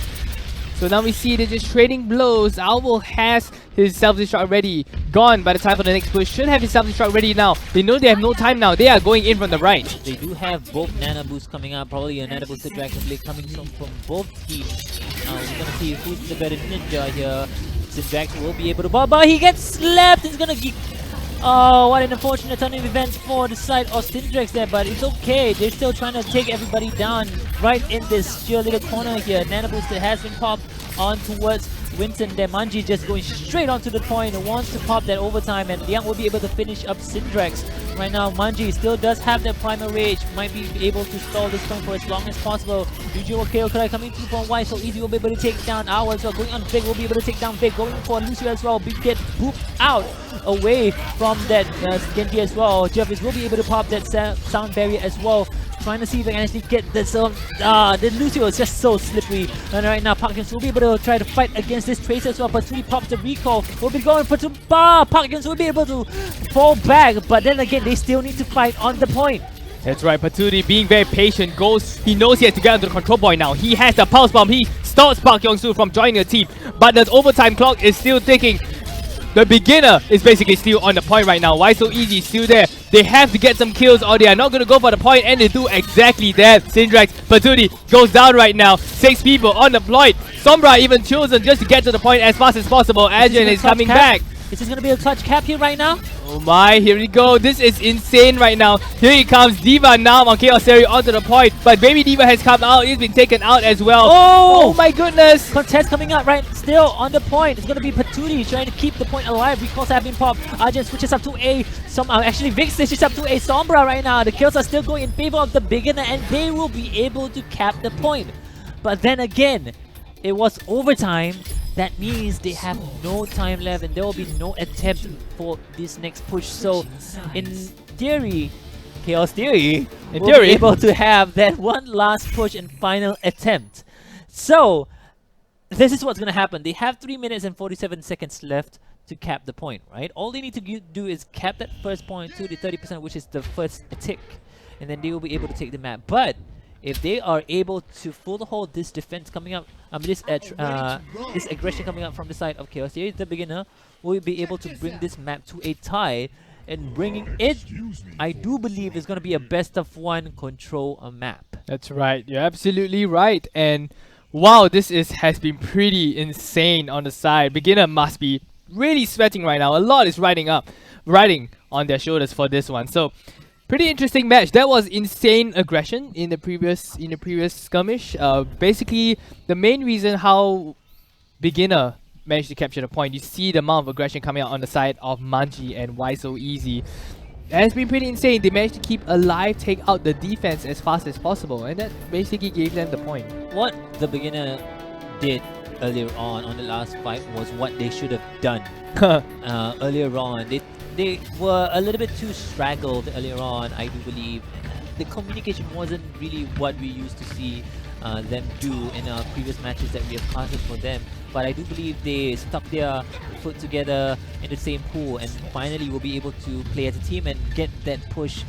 So now we see they're just trading blows. Owl has his self-destruct ready. Gone by the time for the next push. Should have his self-destruct ready now. They know they have no time now. They are going in from the right. They do have both Nana Boosts coming out. Probably a Nana Boosted Dragon Blade coming from both teams. We're gonna see who's the better ninja here. Syndrax will be able to bob, but he gets slapped. He's gonna get... Oh, what an unfortunate turn of events for the side of Syndrax there, but it's okay. They're still trying to take everybody down right in this sheer little corner here. Nana Booster has been popped on towards Winston there. Manji just going straight onto the point and wants to pop that overtime, and Liang will be able to finish up Syndrax. Right now, Manji still does have that primal rage, might be able to stall this point for as long as possible. Yuji Keokura coming through from Why So Easy will be able to take down Owl as well. Going on Vic will be able to take down Vic. Going for Lucio as well. Big get booped out away from that Genji as well. Jervis will be able to pop that sound barrier as well. Trying to see if they can actually get this. The Lucio is just so slippery. And right now, Parkins will be able to try to fight against this Tracer as well. But 3 pops the recall. Will be going for Parkins will be able to fall back. But then again, they still need to fight on the point. That's right, Paturi being very patient goes. He knows he has to get onto the control point now. He has the pulse bomb. He stops Park Young-soo from joining the team, but the overtime clock is still ticking. The beginner is basically still on the point right now. Why So Easy still there? They have to get some kills or they are not going to go for the point, and they do exactly that. Syndrax, Paturi goes down right now. 6 people on the point. Sombra even chosen just to get to the point as fast as possible. Ajin is coming back. This is going to be a clutch cap here right now. Oh my, here we go. This is insane right now. Here he comes. Diva now on Chaos Theory onto the point. But Baby Diva has come out. He's been taken out as well. Oh my goodness. Contest coming out right still on the point. It's going to be Paturi trying to keep the point alive. Recalls have been popped. Arjun switches up to A. Actually, Vic switches up to A. Sombra right now. The kills are still going in favor of the beginner and they will be able to cap the point. But then again, it was overtime. That means they have no time left and there will be no attempt for this next push. So, in theory, Chaos Theory will be able to have that one last push and final attempt. So, this is what's going to happen. They have 3 minutes and 47 seconds left to cap the point, right? All they need to do is cap that first point to the 30%, which is the first tick. And then they will be able to take the map. But if they are able to full hold this defense coming up, this aggression coming up from the side of Chaos Theory, the beginner will be able to bring this map to a tie, and bringing it, I do believe, is going to be a best of one control map. That's right. You're absolutely right. And wow, this has been pretty insane on the side. Beginner must be really sweating right now. A lot is riding on their shoulders for this one. So pretty interesting match. That was insane aggression in the previous skirmish. Basically, the main reason how beginner managed to capture the point, you see the amount of aggression coming out on the side of Manji and Why So Easy. It has been pretty insane. They managed to keep alive, take out the defense as fast as possible, and that basically gave them the point. What the beginner did earlier on the last fight was what they should have done earlier on. They were a little bit too straggled earlier on, I do believe. The communication wasn't really what we used to see them do in our previous matches that we have casted for them. But I do believe they stuck their foot together in the same pool and finally will be able to play as a team and get that push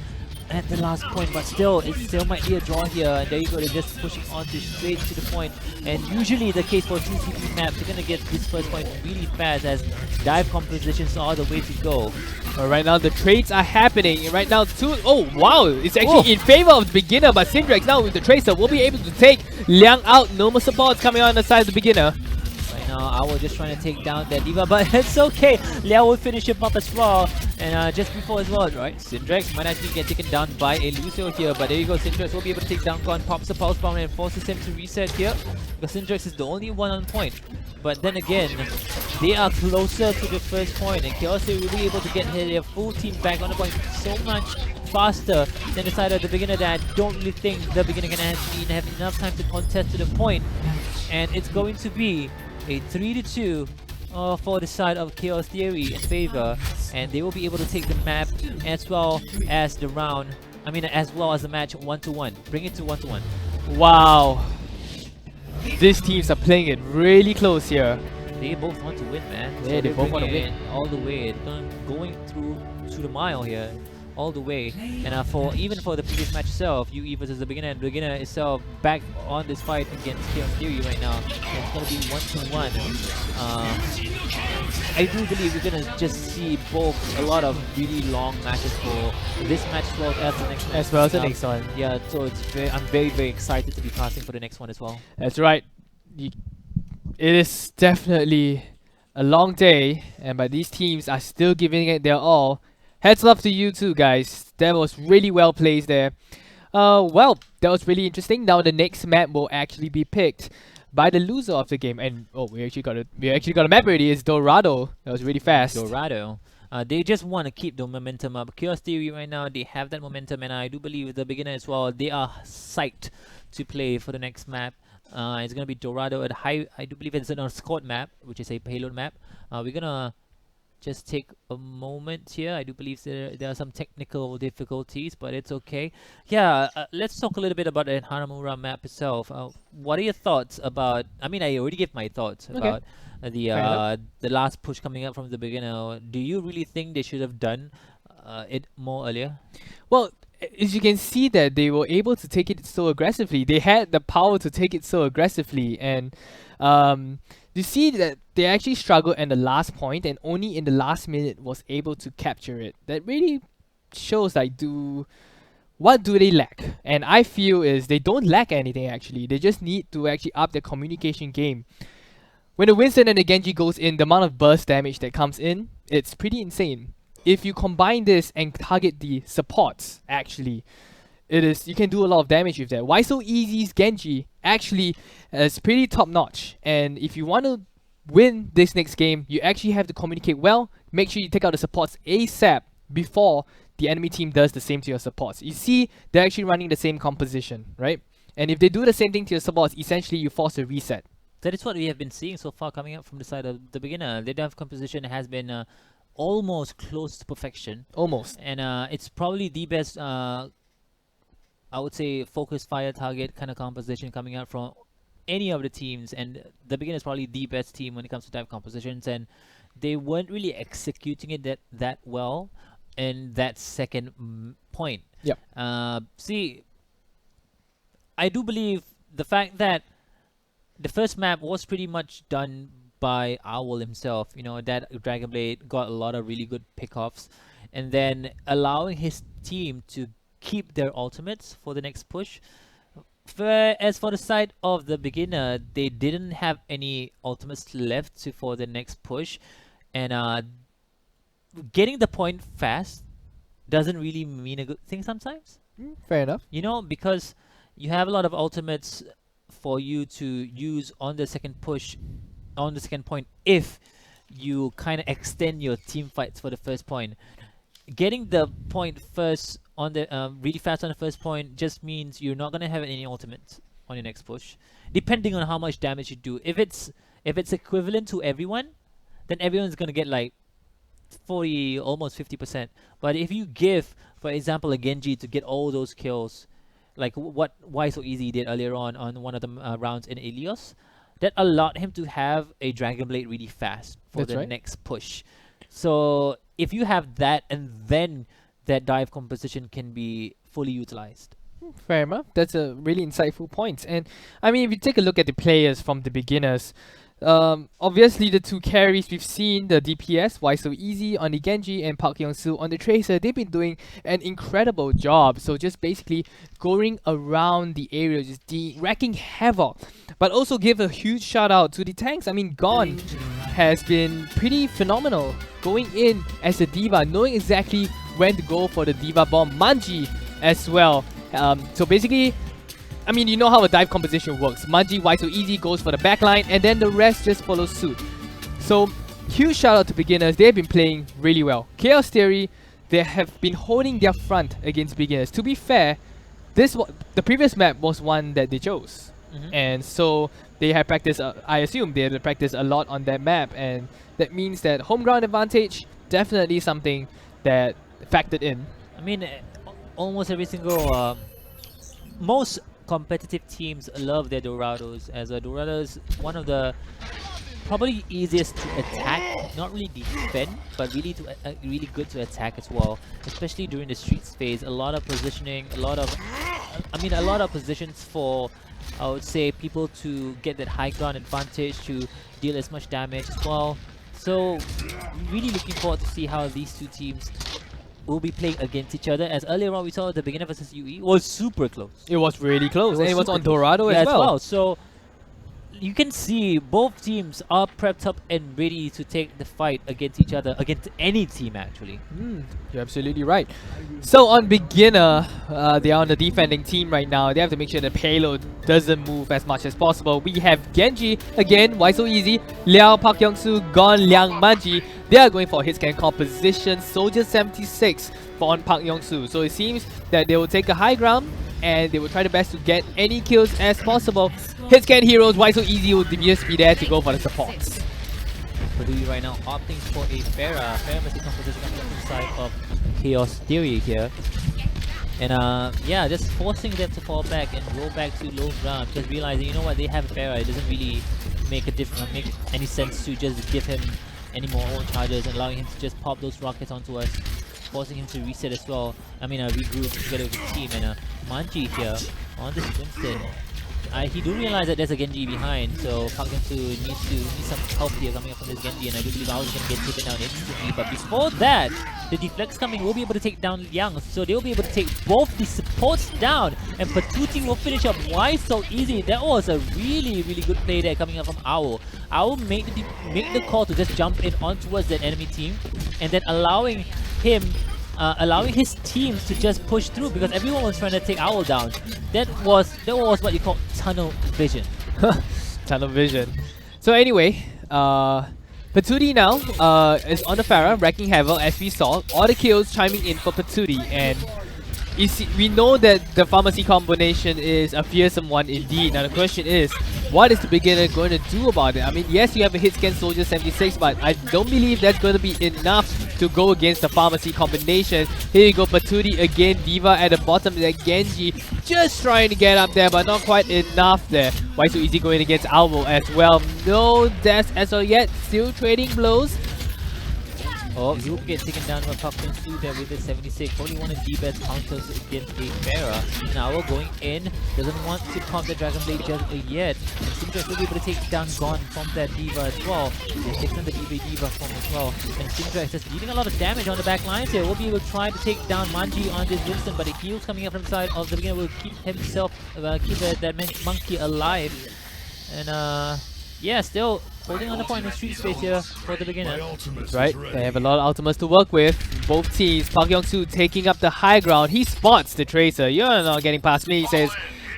at the last point. But still, it still might be a draw here. And there you go, they're just pushing on straight to the point. And usually the case for 2CP maps, they're gonna get this first point really fast as dive compositions are the way to go. Right now the trades are happening. Right now oh wow, it's actually in favor of the beginner, but Syndrax now with the tracer will be able to take Liang out. No more supports coming on the side of the beginner. Right now I was just trying to take down that Diva, but it's okay. Liang will finish him up as well. And just before as well, right? Syndrax might actually get taken down by a Lucio here, but there you go. Syndrax will be able to take down Gon, pops a pulse bomb and forces him to reset here. Because Syndrax is the only one on point. But then again, they are closer to the first point, and Chaos will be able to get their full team back on the point so much faster than the side of the beginner that I don't really think the beginner can have enough time to contest to the point. And it's going to be a 3-2 for the side of Chaos Theory in favor, and they will be able to take the map as well as the round. As well as the match 1-1. Bring it to 1-1. Wow. These teams are playing it really close here. They both want to win, man. Yeah, so they both want to win all the way. Going through to the mile here, all the way. And even for the previous match itself, UE versus the beginner, and the beginner itself back on this fight against Chaos Theory right now. And it's gonna be 1-1. I do believe we're gonna just see a lot of really long matches for this match as well as the next match. As well as the next one. Yeah, so I'm very, very excited to be passing for the next one as well. That's right. It is definitely a long day, but these teams are still giving it their all. Heads off to you too, guys. That was really well placed there. Well, that was really interesting. Now the next map will actually be picked by the loser of the game. And we actually got a map ready. It's Dorado. That was really fast. Dorado. They just want to keep the momentum up. Chaos Theory right now, they have that momentum, and I do believe the beginner as well, they are psyched to play for the next map. It's gonna be Dorado at high. I do believe it's an escort map, which is a payload map. We're gonna just take a moment here. I do believe there are some technical difficulties, but it's okay. Yeah, let's talk a little bit about the Hanamura map itself. What are your thoughts about? I already gave my thoughts about the last push coming up from the beginner. Do you really think they should have done it more earlier? Well, as you can see that they were able to take it so aggressively. They had the power to take it so aggressively, and you see that they actually struggled at the last point, and only in the last minute was able to capture it. That really shows like what do they lack? And I feel is they don't lack anything actually. They just need to actually up their communication game. When the Winston and the Genji goes in, the amount of burst damage that comes in, it's pretty insane. If you combine this and target the supports, actually, you can do a lot of damage with that. Why So Easy's Genji actually is pretty top notch. And if you want to win this next game, you actually have to communicate well. Make sure you take out the supports ASAP before the enemy team does the same to your supports. You see, they're actually running the same composition, right? And if they do the same thing to your supports, essentially you force a reset. That is what we have been seeing so far coming up from the side of the beginner. Their dive composition has been almost close to perfection. Almost. And it's probably the best, I would say, focus fire target kind of composition coming out from any of the teams. And the beginner is probably the best team when it comes to dive compositions. And they weren't really executing it that well in that second point. Yep. See, I do believe the fact that the first map was pretty much done by Owl himself. You know, that Dragon Blade got a lot of really good pickoffs, and then allowing his team to keep their ultimates for the next push. As for the side of the beginner, they didn't have any ultimates left for the next push, and getting the point fast doesn't really mean a good thing sometimes. Fair enough. You know, because you have a lot of ultimates for you to use on the second push, on the second point, if you kind of extend your team fights for the first point. Getting the point first on the really fast on the first point just means you're not gonna have any ultimates on your next push, depending on how much damage you do. If it's equivalent to everyone, then everyone's gonna get like 40, almost 50%. But if you give, for example, a Genji to get all those kills, like what Why So Easy did earlier on one of the rounds in Ilios, that allowed him to have a Dragon Blade really fast for That's the right. next push. So if you have that, and then that dive composition can be fully utilized. Fair enough. That's a really insightful point. And I mean, if you take a look at the players from the beginners, obviously the two carries we've seen, the DPS, Why So Easy on the Genji and Park Young-soo on the Tracer, they've been doing an incredible job. So just basically going around the area, just wrecking havoc. But also give a huge shout out to the tanks. I mean, Gon has been pretty phenomenal, going in as a diva, knowing exactly when to go for the diva bomb. Manji as well. So basically, I mean, you know how a dive composition works. Manji, Why So Easy goes for the backline, and then the rest just follows suit. So, huge shout out to beginners. They've been playing really well. Chaos Theory, they have been holding their front against beginners. To be fair, the previous map was one that they chose. And so, they had practiced, I assume they had practiced a lot on that map, and that means that home ground advantage, definitely something that factored in. I mean, almost every single, most competitive teams love their Dorados, as a Dorado is one of the probably easiest to attack, not really defend, but really really good to attack as well, especially during the streets phase. A lot of positioning, a lot of positions for, I would say, people to get that high ground advantage, to deal as much damage as well. So really looking forward to see how these two teams will be playing against each other. As earlier on we saw the beginner versus UE was super close. It was really close, and it was on super close. Dorado as well. So you can see both teams are prepped up and ready to take the fight against each other, against any team actually. You're absolutely right. So on beginner, they are on the defending team right now. They have to make sure the payload doesn't move as much as possible. We have Genji again, Why So Easy, Liao, Park Young-soo, Gon, Liang, Manji. They are going for hit scan composition, Soldier 76 for on Park Young-soo. So it seems that they will take a high ground and they will try their best to get any kills as possible. Hit scan heroes, Why So Easy will just be there to go for the supports. Purdue right now opting for a Pharah. Pharah must be composition coming from the side of Chaos Theory here. And yeah, just forcing them to fall back and roll back to low ground. Just realizing, you know what, they have a Pharah. It doesn't really make any sense to just give him any more own charges and allowing him to just pop those rockets onto us. forcing him to reset as well. I mean, regroup together with the team. And Manji here on this Winston. He do realize that there's a Genji behind, so Park Hyung-soo needs some help here coming up from this Genji, and I do believe I was going to get taken down instantly. But before that, the deflects coming will be able to take down Liang, so they'll be able to take both the supports down, and Patuti will finish up. Why so easy? That was a really good play there coming up from Owl. Owl make the call to just jump in on towards that enemy team, and then allowing his teams to just push through because everyone was trying to take Owl down. That was what you call tunnel vision. Tunnel vision. So anyway, Patootie now is on the Pharah, wrecking havoc as we saw. All the kills chiming in for Patootie, and you see, we know that the pharmacy combination is a fearsome one indeed. Now the question is, what is the beginner going to do about it? I mean, yes, you have a hit scan Soldier 76, but I don't believe that's going to be enough to go against the pharmacy combination. Here you go, Patootie again, D.Va at the bottom there, Genji just trying to get up there, but not quite enough there. Why so easy going against Alvo as well? No deaths as of yet, still trading blows. Oh, he will get taken down by Park Hyung-soo there with the 76. Only one of the best counters against a Pharah. Now we're going in. Doesn't want to pump the Dragon Blade just yet. And Simtrax will be able to take down Gon from that D.Va as well. They take down the D.Va from as well. And Simtrax just dealing a lot of damage on the back lines here. Will be able to try to take down Manji on this Winston, but the heals coming up from the side of the beginner will keep himself, keep that monkey alive. And yeah, still holding on the point in street space here for the beginner. That's right, they have a lot of ultimates to work with. Both teams, Park Hyung-soo taking up the high ground. He spots the Tracer. You're not getting past me, he says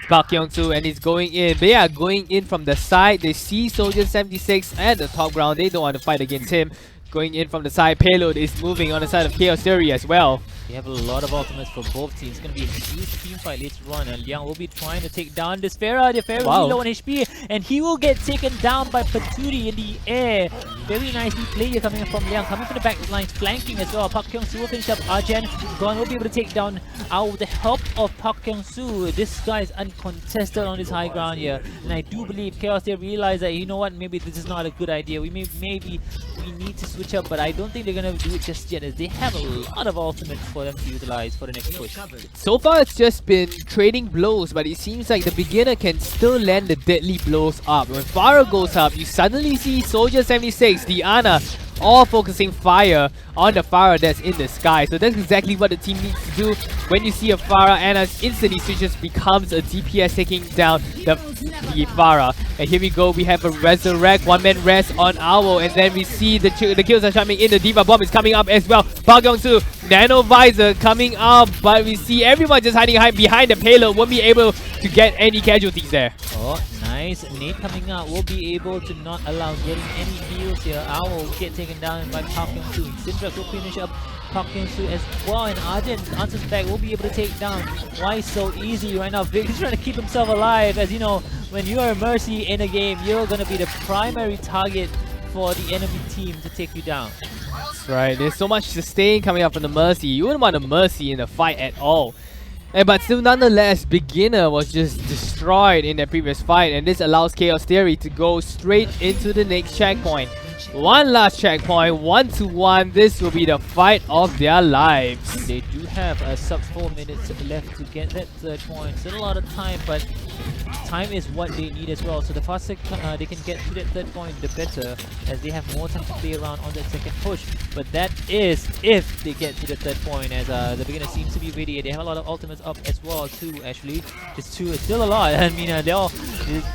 Park Hyung-soo, and he's going in. But yeah, going in from the side. They see Soldier 76 at the top ground. They don't want to fight against him. Going in from the side, Payload is moving on the side of Chaos Theory as well. They have a lot of ultimates for both teams. It's going to be a huge team fight later on, and Liang will be trying to take down this Pharah. The Pharah will be low on HP, and he will get taken down by Patootie in the air. Very nicely played here coming from Liang. Coming from the back line, flanking as well. Park Hyung-soo will finish up Arjen. Gon will be able to take down Ao with the help of Park Hyung-soo. This guy is uncontested on this high ground here, and I do believe Chaos they realize that, you know what, maybe this is not a good idea. Maybe we need to switch up, but I don't think they're going to do it just yet, as they have a lot of ultimates for them to utilize for the next push. So far it's just been trading blows, but it seems like the beginner can still land the deadly blows up. When Pharah goes up, you suddenly see Soldier 76, Diana, all focusing fire on the Pharah that's in the sky. So that's exactly what the team needs to do. When you see a Pharah, Anna instantly switches, becomes a DPS taking down the Pharah. And here we go, we have a Resurrect, one-man rest on Owl, and then we see the kills are coming in. The D.Va bomb is coming up as well. Park Hyung-soo, Nano Visor coming up, but we see everyone just hiding behind the payload. Won't be able to get any casualties there. Oh, nice. Nate coming out will be able to not allow getting any heals here. Owl will get taken down by Park Hyung-soo. Simtrax will finish up Park Hyung-soo as well, and Arjen answers back will be able to take down. Why so easy right now? Vic is trying to keep himself alive, as you know, when you are a Mercy in a game, you're going to be the primary target for the enemy team to take you down. That's right, there's so much sustain coming up from the Mercy. You wouldn't want a Mercy in the fight at all. But still, nonetheless, beginner was just destroyed in the previous fight, and this allows Chaos Theory to go straight into the next checkpoint. One last checkpoint, 1-1. This will be the fight of their lives. They do have a sub 4 minutes left to get that third point. Still a lot of time, but time is what they need as well. So the faster they can get to that third point, the better, as they have more time to play around on that second push. But that is if they get to the third point, as the beginner seems to be ready. They have a lot of ultimates up as well too, actually. Just 2 is still a lot. I mean, they're all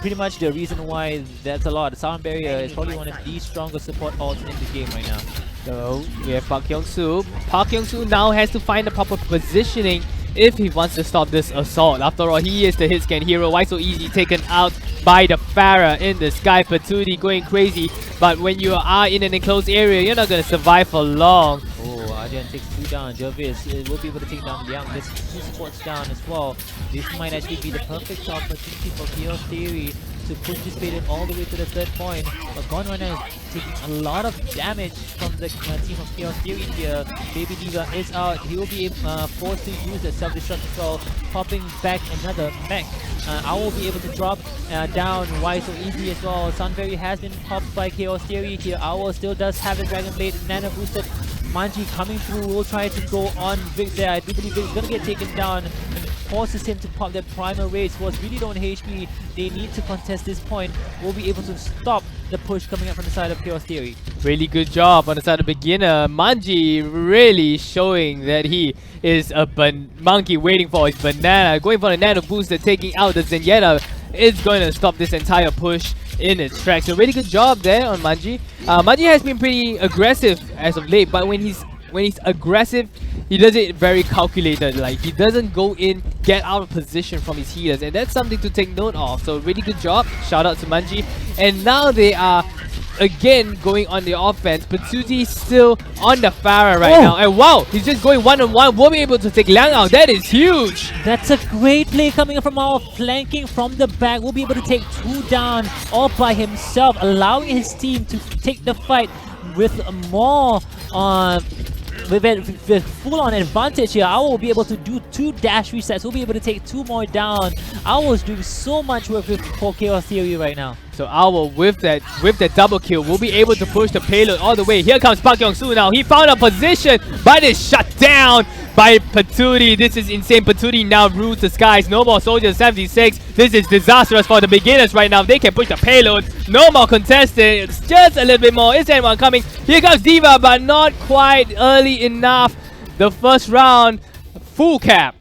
pretty much the reason why that's a lot. The Sound Barrier is probably one of the strongest support ults in the game right now. So we have Park Hyung-soo. Park Hyung-soo now has to find the proper positioning if he wants to stop this assault. After all, he is the hit scan hero. Why so easy taken out by the Pharah in the sky. Patootie going crazy, but when you are in an enclosed area, you're not going to survive for long. Oh, Arjen takes 2 down. Jervis will be able to take down Liang. There's 2 supports down as well. This might actually be the perfect opportunity for Chaos Theory to push this Faded all the way to the third point. But Gon right now is taking a lot of damage from the team of Chaos Theory here. Baby D.Va is out. He will be forced to use the self-destruct as well, popping back another mech. I will be able to drop down. Why so easy as well. Sunberry has been popped by Chaos Theory here. Owl still does have the Dragon Blade nano boosted. Manji coming through will try to go on Vic there. I do believe Vic's gonna get taken down and forces him to pop that primal race. Was really low on HP. They need to contest this point. Will be able to stop the push coming up from the side of Chaos Theory. Really good job on the side of beginner. Manji really showing that he is a monkey waiting for his banana. Going for the nano booster, taking out the Zenyatta is going to stop this entire push in its tracks. So really good job there on Manji. Manji has been pretty aggressive as of late, but when he's aggressive, he does it very calculated. Like, he doesn't go in, get out of position from his healers, and that's something to take note of. So really good job. Shout out to Manji. And now they are again going on the offense. Patsuti still on the Pharah right now. And wow, he's just going one-on-one. Won't be able to take Liang out. That is huge. That's a great play coming from our flanking from the back. We'll be able to take 2 down all by himself, allowing his team to take the fight with more with full-on advantage here. Owl will be able to do 2 dash resets. We'll be able to take 2 more down. Owl is doing so much work for Chaos Theory right now. So Owl with that double kill will be able to push the payload all the way. Here comes Park Young-soo now. He found a position, but is shut down by Patootie. This is insane. Patootie now rules the skies. No more Soldier 76. This is disastrous for the beginners right now. They can push the payload. No more contested. It's just a little bit more. Is anyone coming? Here comes D.Va, but not quite early enough. The first round, full cap.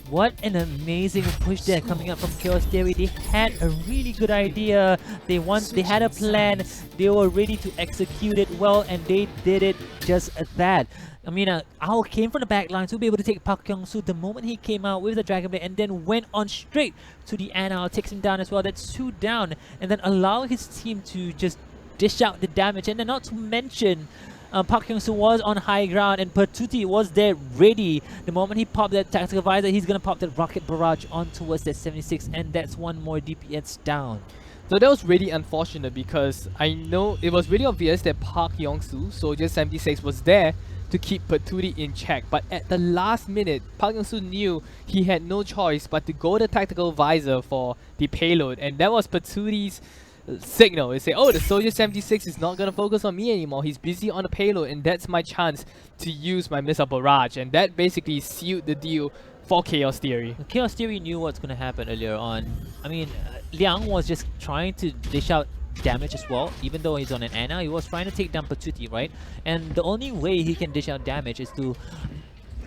What an amazing push there coming up from Chaos Theory. They had a really good idea. They had a plan. They were ready to execute it well, and they did it just at that. I mean, Owl came from the back line to be able to take Park Young-soo the moment he came out with the Dragon Blade, and then went on straight to the Ana. Takes him down as well. That's 2 down, and then allow his team to just dish out the damage. And then not to mention, Park Young-soo was on high ground, and Patootie was there ready. The moment he popped that tactical visor, he's gonna pop that rocket barrage on towards that 76, and that's 1 more DPS down. So that was really unfortunate, because I know it was really obvious that Park Young-soo, Soldier 76, was there to keep Patootie in check. But at the last minute, Park Young-soo knew he had no choice but to go the tactical visor for the payload, and that was Patootie's signal. They say, oh, the Soldier 76 is not gonna focus on me anymore. He's busy on the payload, and that's my chance to use my missile barrage. And that basically sealed the deal for Chaos Theory. Chaos Theory knew what's gonna happen earlier on. I mean, Liang was just trying to dish out damage as well. Even though he's on an Ana, he was trying to take down Patootie, right? And the only way he can dish out damage is to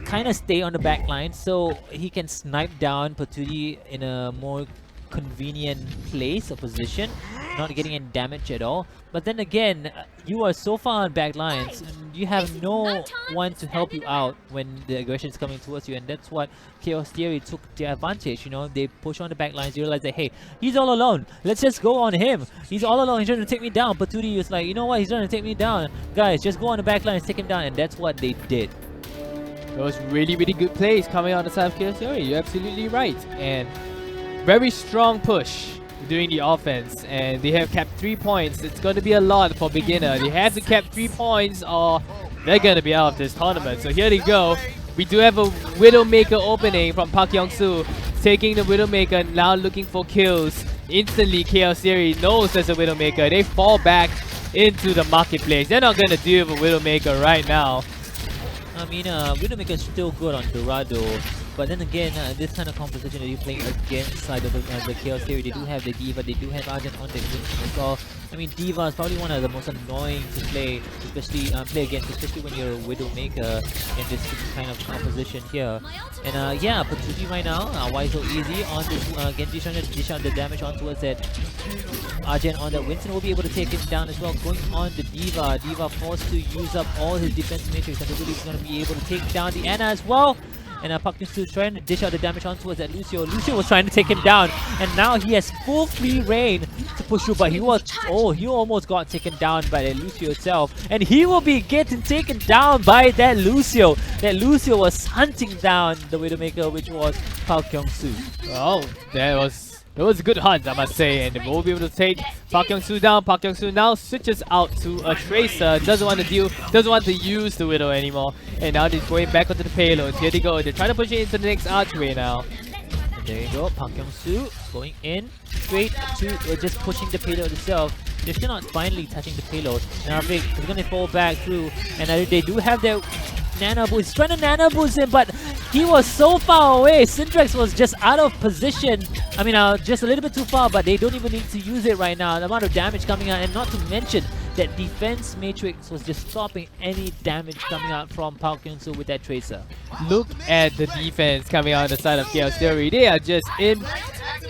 kind of stay on the back line, so he can snipe down Patootie in a more convenient place or position, not getting any damage at all. But then again, you are so far on back lines, you have no one to help you out when the aggression is coming towards you, and that's what Chaos Theory took the advantage. You know, they push on the back lines, you realize that, hey, he's all alone, let's just go on him. He's all alone, he's trying to take me down. Patootie is like, you know what, he's trying to take me down. Guys, just go on the back lines, take him down, and that's what they did. Those really good plays coming out of the side of Chaos Theory. You're absolutely right. And very strong push doing the offense, and they have kept 3 points. It's going to be a lot for beginner. They have to keep 3 points or they're going to be out of this tournament. So here they go. We do have a Widowmaker opening from Park Young-soo, taking the Widowmaker, now looking for kills. Instantly, Chaos Theory knows there's a Widowmaker. They fall back into the marketplace. They're not going to deal with a Widowmaker right now. I mean, Widowmaker is still good on Dorado, but then again, this kind of composition that you're playing against side of the Chaos Theory, they do have the D.Va, they do have Argent on the Winston as well. I mean, D.Va is probably one of the most annoying to play, especially against, especially when you're a Widowmaker in this kind of composition here. And yeah, Patootie right now, why so easy on this Genji trying to dish out the damage on towards that Argent on that Winston will be able to take him down as well. Going on the D.Va, D.Va forced to use up all his defense matrix, and is going to be able to take down the Ana as well. And Park Young-soo trying to dish out the damage on towards that Lucio. Lucio was trying to take him down, and now he has full free reign to push through, but he almost got taken down by that Lucio itself, and he will be getting taken down by that Lucio. That Lucio was hunting down the Widowmaker, which was Park Young-soo. Oh, it was a good hunt, I must say, and we'll be able to take Park Young-soo down. Park Young-soo now switches out to a Tracer, doesn't want to use the Widow anymore, and now they're going back onto the payloads. Here they go, they're trying to push it into the next archway now. And there you go, Park Young-soo going in straight to just pushing the payload itself. They're still not finally touching the payload. Now Vic is going to fall back through, and they do have their Nano Boost. He's trying to Nano Boost him, but he was so far away. Syndrex was just out of position. I mean, just a little bit too far, but they don't even need to use it right now. The amount of damage coming out, and not to mention that defense matrix was just stopping any damage coming out from Palkinsu with that Tracer. Look at the defense coming out on the side of Chaos Theory. They are just in.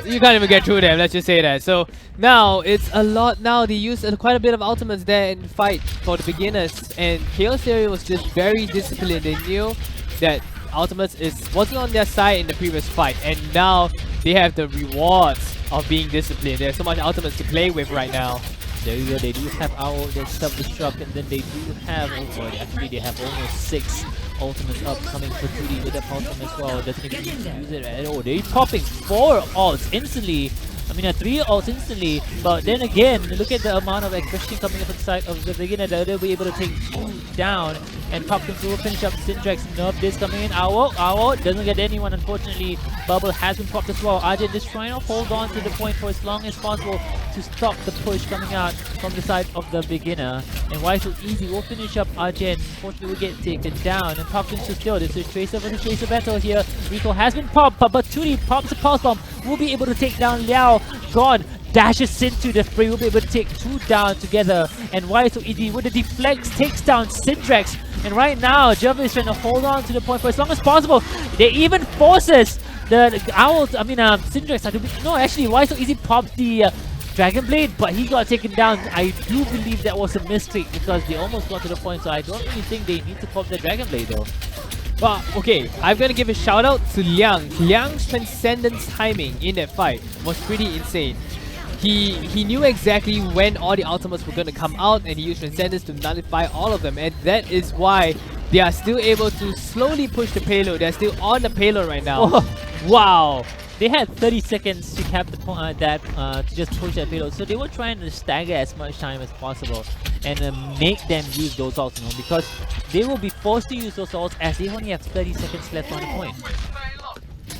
You can't even get through them, let's just say that. So now it's a lot. Now they used quite a bit of ultimates there in the fight for the beginners, and Chaos Theory was just very disciplined. They knew that ultimates wasn't on their side in the previous fight, and now they have the rewards of being disciplined. There's so much ultimates to play with right now. There you go, they do have Owl, their self-destruct, and then they do have, oh boy, actually they have almost 6 ultimates up coming for 2D with that ultimate as well. Doesn't even need to use it at all. They're popping 4 ults instantly. I mean, 3 ults instantly, but then again, look at the amount of aggression coming up on the side of the beginner that they'll be able to take 2 down, and Popkins will finish up Syndrex. Nerf this coming in. Owl doesn't get anyone, unfortunately. Bubble has been popped as well. Arjun just trying to hold on to the point for as long as possible to stop the push coming out from the side of the beginner. And why so easy? We'll finish up Arjun. Unfortunately, will get taken down, and Popkins is still. This is Tracer versus Tracer battle here. Rico has been popped, but 2D pops a pulse bomb. Will be able to take down Liao. God dashes into the fray. We'll be able to take 2 down together. And why so easy? With the deflects, takes down Syndrex. And right now, Jervis is trying to hold on to the point for as long as possible. They even forces the Owls, Syndrex. No, actually, why so easy popped the Dragon Blade, but he got taken down. I do believe that was a mistake because they almost got to the point, so I don't really think they need to pop the Dragon Blade though. But okay, I'm gonna give a shout out to Liang. Liang's transcendence timing in that fight was pretty insane. He knew exactly when all the ultimates were gonna come out, and he used transcendence to nullify all of them, and that is why they are still able to slowly push the payload. They're still on the payload right now. Oh, wow! They had 30 seconds to cap the to just push that payload, so they were trying to stagger as much time as possible and make them use those ults, because they will be forced to use those ults as they only have 30 seconds left on the point.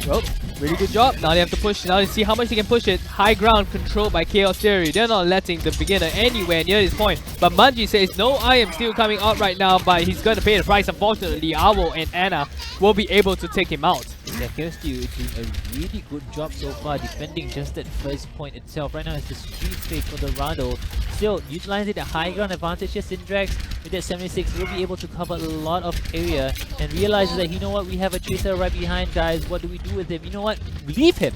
Well, really good job. Now they have to push. Now they see how much they can push it. High ground controlled by Chaos Theory. They're not letting the beginner anywhere near this point. But Manji says, no, I am still coming out right now, but he's going to pay the price. Unfortunately, Owl and Anna will be able to take him out. Yeah, Chaos Theory is doing a really good job so far defending just that first point itself. Right now it's the street fake for the Rado. Still, utilizing the high ground advantage here, Syndrex with that 76 will be able to cover a lot of area and realizes that, you know what, we have a Tracer right behind, guys. What do we do with him? You know what? Leave him.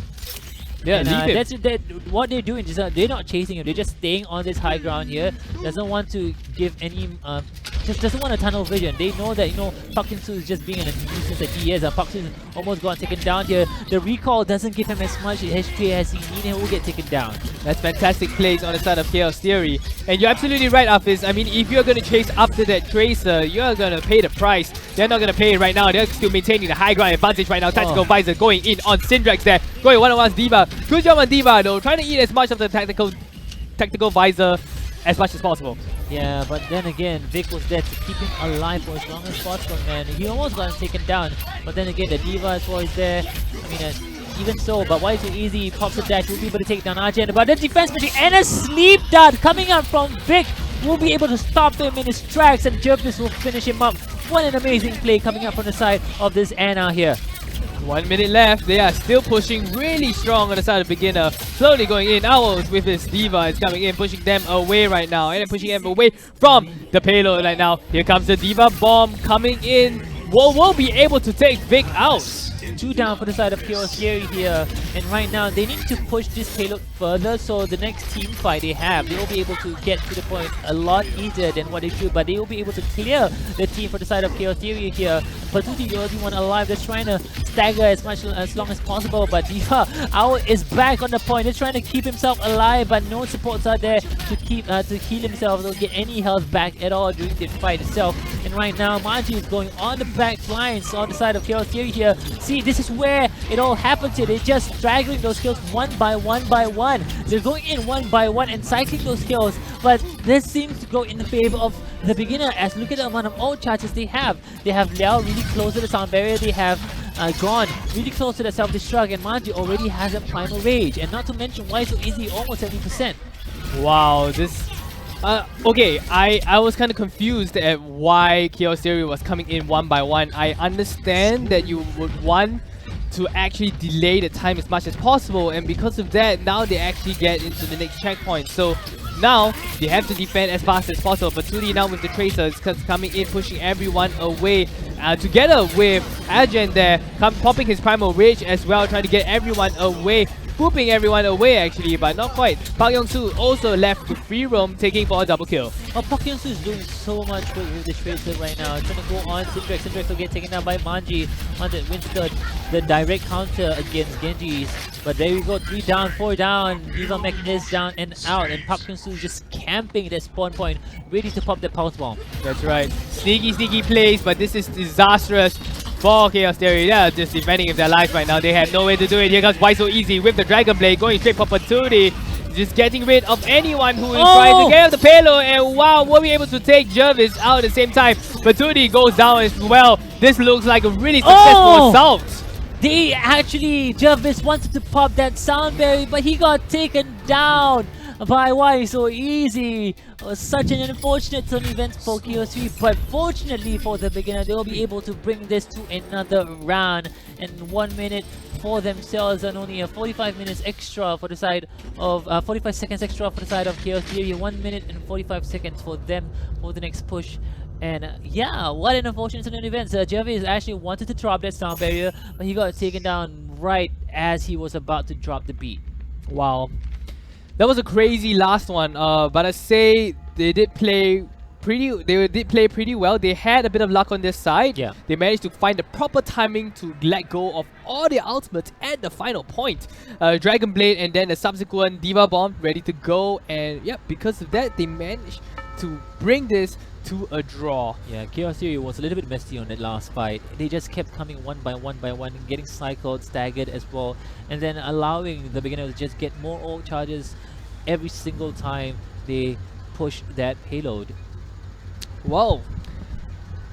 Yeah, and, leave him. what they're doing is they're not chasing him. They're just staying on this high ground here. Doesn't want to give any just doesn't want a tunnel vision. They know that, Parkinson is just being an nuisance that he is. Parkinson is almost got taken down here. The recall doesn't give him as much HP as he needs, and will get taken down. That's fantastic plays on the side of Chaos Theory. And you're absolutely right, Afis. I mean, if you're going to chase after that Tracer, you're going to pay the price. They're not going to pay it right now. They're still maintaining the high ground advantage right now. Tactical Visor going in on Syndrex there. Going one-on-one Diva. Good job on Diva though. Trying to eat as much of the tactical Visor as much as possible. Yeah, but then again, Vic was there to keep him alive for as long as possible, man. He almost got him taken down, but then again, the Diva as well is there. I mean, even so, but why is it easy? He pops a dash, will be able to take down Arjun. But the defense magic and a sleep dart coming out from Vic will be able to stop him in his tracks, and Jervis will finish him up. What an amazing play coming up from the side of this Anna here. 1 minute left. They are still pushing really strong on the side of beginner. Slowly going in. Owls with his Diva is coming in, pushing them away right now. And pushing them away from the payload right now. Here comes the Diva bomb coming in. Will be able to take Vic out. 2 down for the side of Chaos Theory here, and right now they need to push this payload further, so the next team fight they will be able to get to the point a lot easier than what they do, but they will be able to clear the team for the side of Chaos Theory here. Patuti, the only one alive, they're trying to stagger as long as possible, but Diva Owl is back on the point. They're trying to keep himself alive, but no supports are there to keep to heal himself. Don't get any health back at all during the fight itself. And right now, Manji is going on the back lines on the side of Chaos Theory here. See, this is where it all happens here. They're just straggling those kills one by one. They're going in one by one and cycling those kills, but this seems to go in the favor of the beginner, as look at the amount of ult charges they have. They have Liao really close to the sound barrier. They have Gone really close to the self-destruct, and Manji already has a primal rage, and not to mention why so easy, almost 70%. Wow, this Okay, I was kind of confused at why Chaos Theory was coming in one by one. I understand that you would want to actually delay the time as much as possible, and because of that, now they actually get into the next checkpoint. So now they have to defend as fast as possible. But 2D now with the Tracers coming in, pushing everyone away. Together with Agen there, popping his Primal Rage as well, trying to get everyone away. Swooping everyone away actually, but not quite. Park Young-soo also left with free roam, taking for a double kill. Oh, Park Young-soo is doing so much work with the Tracer right now. Trying to go on Syndrex. Syndrex will get taken down by Manji on the Winston. The direct counter against Genji's. But there we go, 3 down, 4 down. Diva Mech is down and out. And Park Young-soo is just camping that spawn point, ready to pop the pulse bomb. That's right. Sneaky plays, but this is disastrous for Chaos Theory. They're just defending their lives right now. They have no way to do it. Here comes Why So Easy with the Dragon Blade, going straight for Patootie. Just getting rid of anyone who is trying to get the payload. And wow, were we able to take Jervis out at the same time? Patootie goes down as well. This looks like a really successful assault. They actually, Jervis wanted to pop that sound berry, but he got taken down by Why So Easy. Such an unfortunate turn event for KO3, but fortunately for the beginner, they will be able to bring this to another round in 1 minute for themselves, and only a 45 minutes extra for the side of 45 seconds extra for the side of KO3. 1 minute and 45 seconds for them for the next push. And yeah, what an unfortunate turn event. Jervis actually wanted to drop that sound barrier, but he got taken down right as he was about to drop the beat. Wow. That was a crazy last one, but I say they did play pretty well. They had a bit of luck on their side. Yeah. They managed to find the proper timing to let go of all their ultimates at the final point. Dragon Blade and then the subsequent Diva Bomb ready to go, and yeah, because of that, they managed to bring this to a draw. Yeah, Chaos Theory was a little bit messy on that last fight. They just kept coming one by one, getting cycled, staggered as well, and then allowing the beginner to just get more ult charges every single time they push that payload. Wow.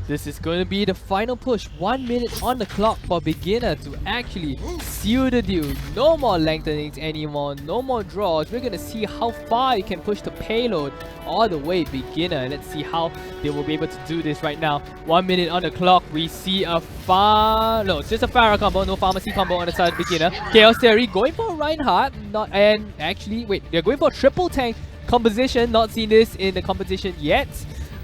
This is going to be the final push. 1 minute on the clock for beginner to actually seal the deal. No more lengthenings anymore. No more draws. We're going to see how far you can push the payload all the way beginner. Let's see how they will be able to do this right now. 1 minute on the clock. We see a just a Pharah combo. No pharmacy combo on the side of beginner. Chaos Theory going for Reinhardt. They're going for triple tank composition. Not seen this in the competition yet.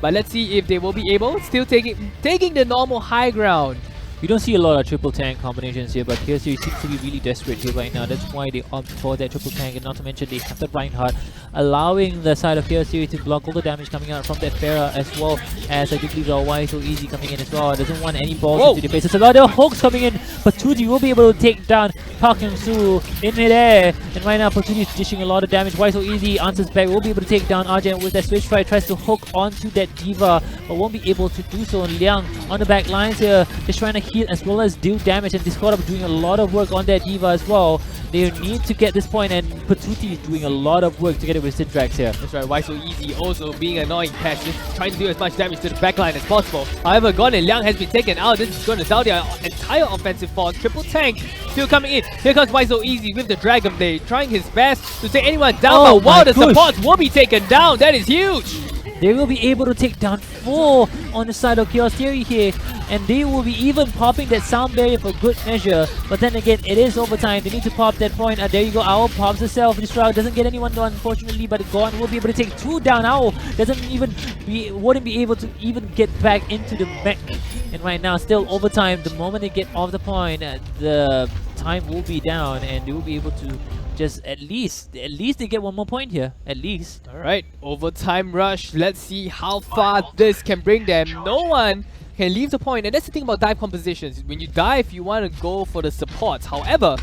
But let's see if they will be able, still taking the normal high ground. You don't see a lot of triple tank combinations here, but KSU seems to be really desperate here right now. That's why they opt for that triple tank, and not to mention they have the Reinhardt, allowing the side of KSU to block all the damage coming out from that Pharah, as well as I do believe the Why So Easy coming in as well. Doesn't want any balls into the face. There's a lot of hooks coming in. Patootie will be able to take down Park Young-soo in midair, and right now Patootie is dishing a lot of damage. Why So Easy answers back, will be able to take down Argent with that switch try, tries to hook onto that Diva, but won't be able to do so. And Liang on the back lines here, just trying to heal as well as deal damage, and Discord are doing a lot of work on that Diva as well. They need to get this point, and Patootie is doing a lot of work together with Syndrex here. That's right, Why So Easy also being annoying patch, just trying to do as much damage to the backline as possible. However, Gon and Liang has been taken out. This is going to down their entire offensive force. Triple tank still coming in. Here comes Why So Easy with the Dragon Blade, trying his best to take anyone down, but while the supports will be taken down, that is huge! They will be able to take down 4 on the side of Chaos Theory here, and they will be even popping that sound barrier for good measure. But then again, it is overtime. They need to pop that point. There you go. Owl pops herself. This round doesn't get anyone done, unfortunately, but Gon will be able to take 2 down. Owl wouldn't be able to even get back into the mech. And right now, still overtime. The moment they get off the point, the time will be down, and they will be able to just at least they get 1 more point here, at least. Alright, overtime rush. Let's see how far this can bring them. No one can leave the point, and that's the thing about dive compositions. When you dive, you want to go for the supports. However,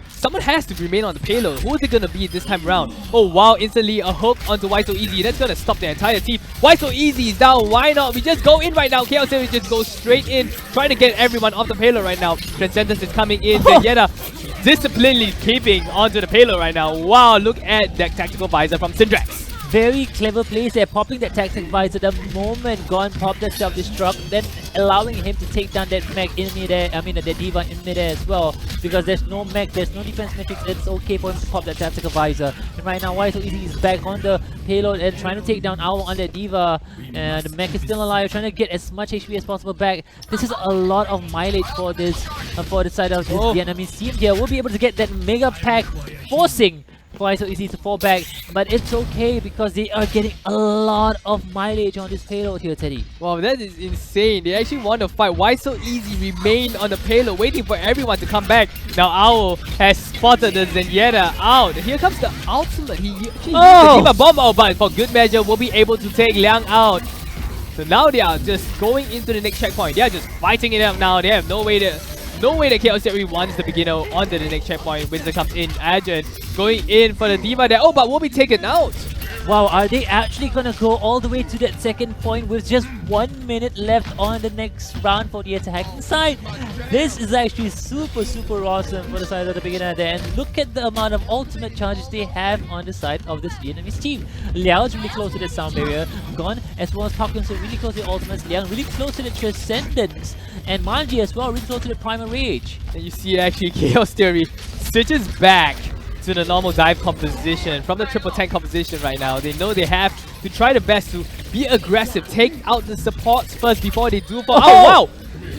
someone has to remain on the payload. Who is it going to be this time around? Oh wow, instantly a hook onto Why So Easy. That's going to stop the entire team. Why So Easy is down. Why not? We just go in right now. Chaos Theory just goes straight in, trying to get everyone off the payload right now. Transcendence is coming in. Vegeta disciplinedly keeping onto the payload right now. Wow, look at that tactical visor from Syndrex. Very clever plays there, popping that tactic visor the moment Gon popped that self-destruct. Then allowing him to take down that mech in midair, I mean the D.Va in midair as well, because there's no mech, there's no defense matrix. It's okay for him to pop that tactical visor. And right now Why So Easy is back on the payload and trying to take down Owl on that D.Va, and the mech is still alive, trying to get as much HP as possible back. This is a lot of mileage for this for the side of this Vietnamese team here. We'll be able to get that mega pack, forcing Why So Easy to fall back, but it's okay because they are getting a lot of mileage on this payload here, Teddy. Wow, that is insane. They actually won the fight. Why So Easy remained on the payload, waiting for everyone to come back. Now Owl has spotted the Zenyatta out. Here comes the ultimate. He used the D.Va bomb out, but for good measure, will be able to take Liang out. So now they are just going into the next checkpoint. They are just fighting it out now. They have no way that Chaos Theory wants the beginner onto the next checkpoint. Winston comes in, Arjun going in for the D.Va there. Oh, but will be taken out. Wow, are they actually gonna go all the way to that second point with just 1 minute left on the next round for the attacking side? This is actually super awesome for the side of the beginner there. And look at the amount of ultimate charges they have on the side of this Vietnamese team. Liao is really close to the sound barrier. Gone as well as Park Yun-soo really close to the ultimates. Liang really close to the Transcendence. And Manji as well really close to the Primal Rage. And you see actually Chaos Theory switches back to the normal dive composition from the triple tank composition right now. They know they have to try the best to be aggressive, take out the supports first before they do fall. Oh wow!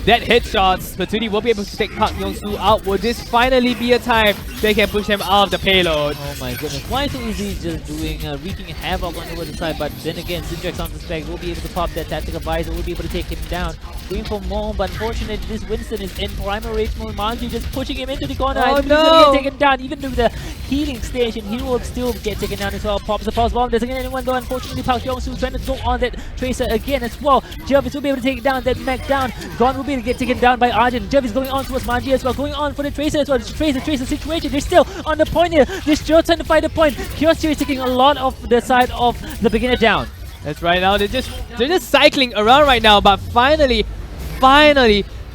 That headshots. Patootie will be able to take Park Yong-soo out. Will this finally be a time they can push him out of the payload? Oh my goodness. Why So Easy just doing wreaking havoc on the other side, but then again, Syndrax on the spec will be able to pop that tactical visor, will be able to take him down. Going for more, but unfortunately this Winston is in Primal Rage mode. Manji just pushing him into the corner. Oh He's gonna get taken down. Even with the healing station, he will still get taken down as well. Pops the pulse bomb. Doesn't get anyone though. Unfortunately, Park Yong-soo trying to go on that Tracer again as well. Jervis will be able to take down that mech down. Gon will be able to get taken down by Arjun. Jervis going on towards Manji as well. Going on for the Tracer as well. Tracer situation. They're still on the point here. They're still trying to find the point. Kyosho is taking a lot of the side of the beginner down. That's right now. They're just cycling around right now, but finally,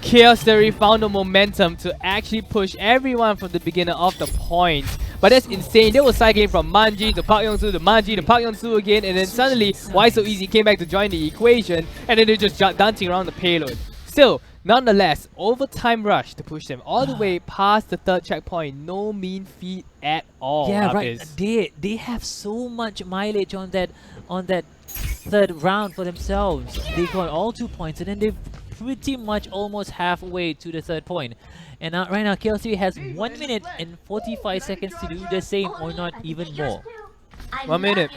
Chaos Theory found the momentum to actually push everyone from the beginner off the point. But that's insane. They were cycling from Manji to Park Yong-soo to Manji to Park Yong-soo again, and then suddenly Why So Easy came back to join the equation, and then they're just dancing around the payload. Still, nonetheless, overtime rush to push them all the way past the third checkpoint. No mean feat at all. Yeah, right. They have so much mileage on that third round for themselves. They got all 2 points, and then they've pretty much almost halfway to the third point. And right now, KLC has 1 minute and 45 seconds to do the same, or not even more. 1 minute.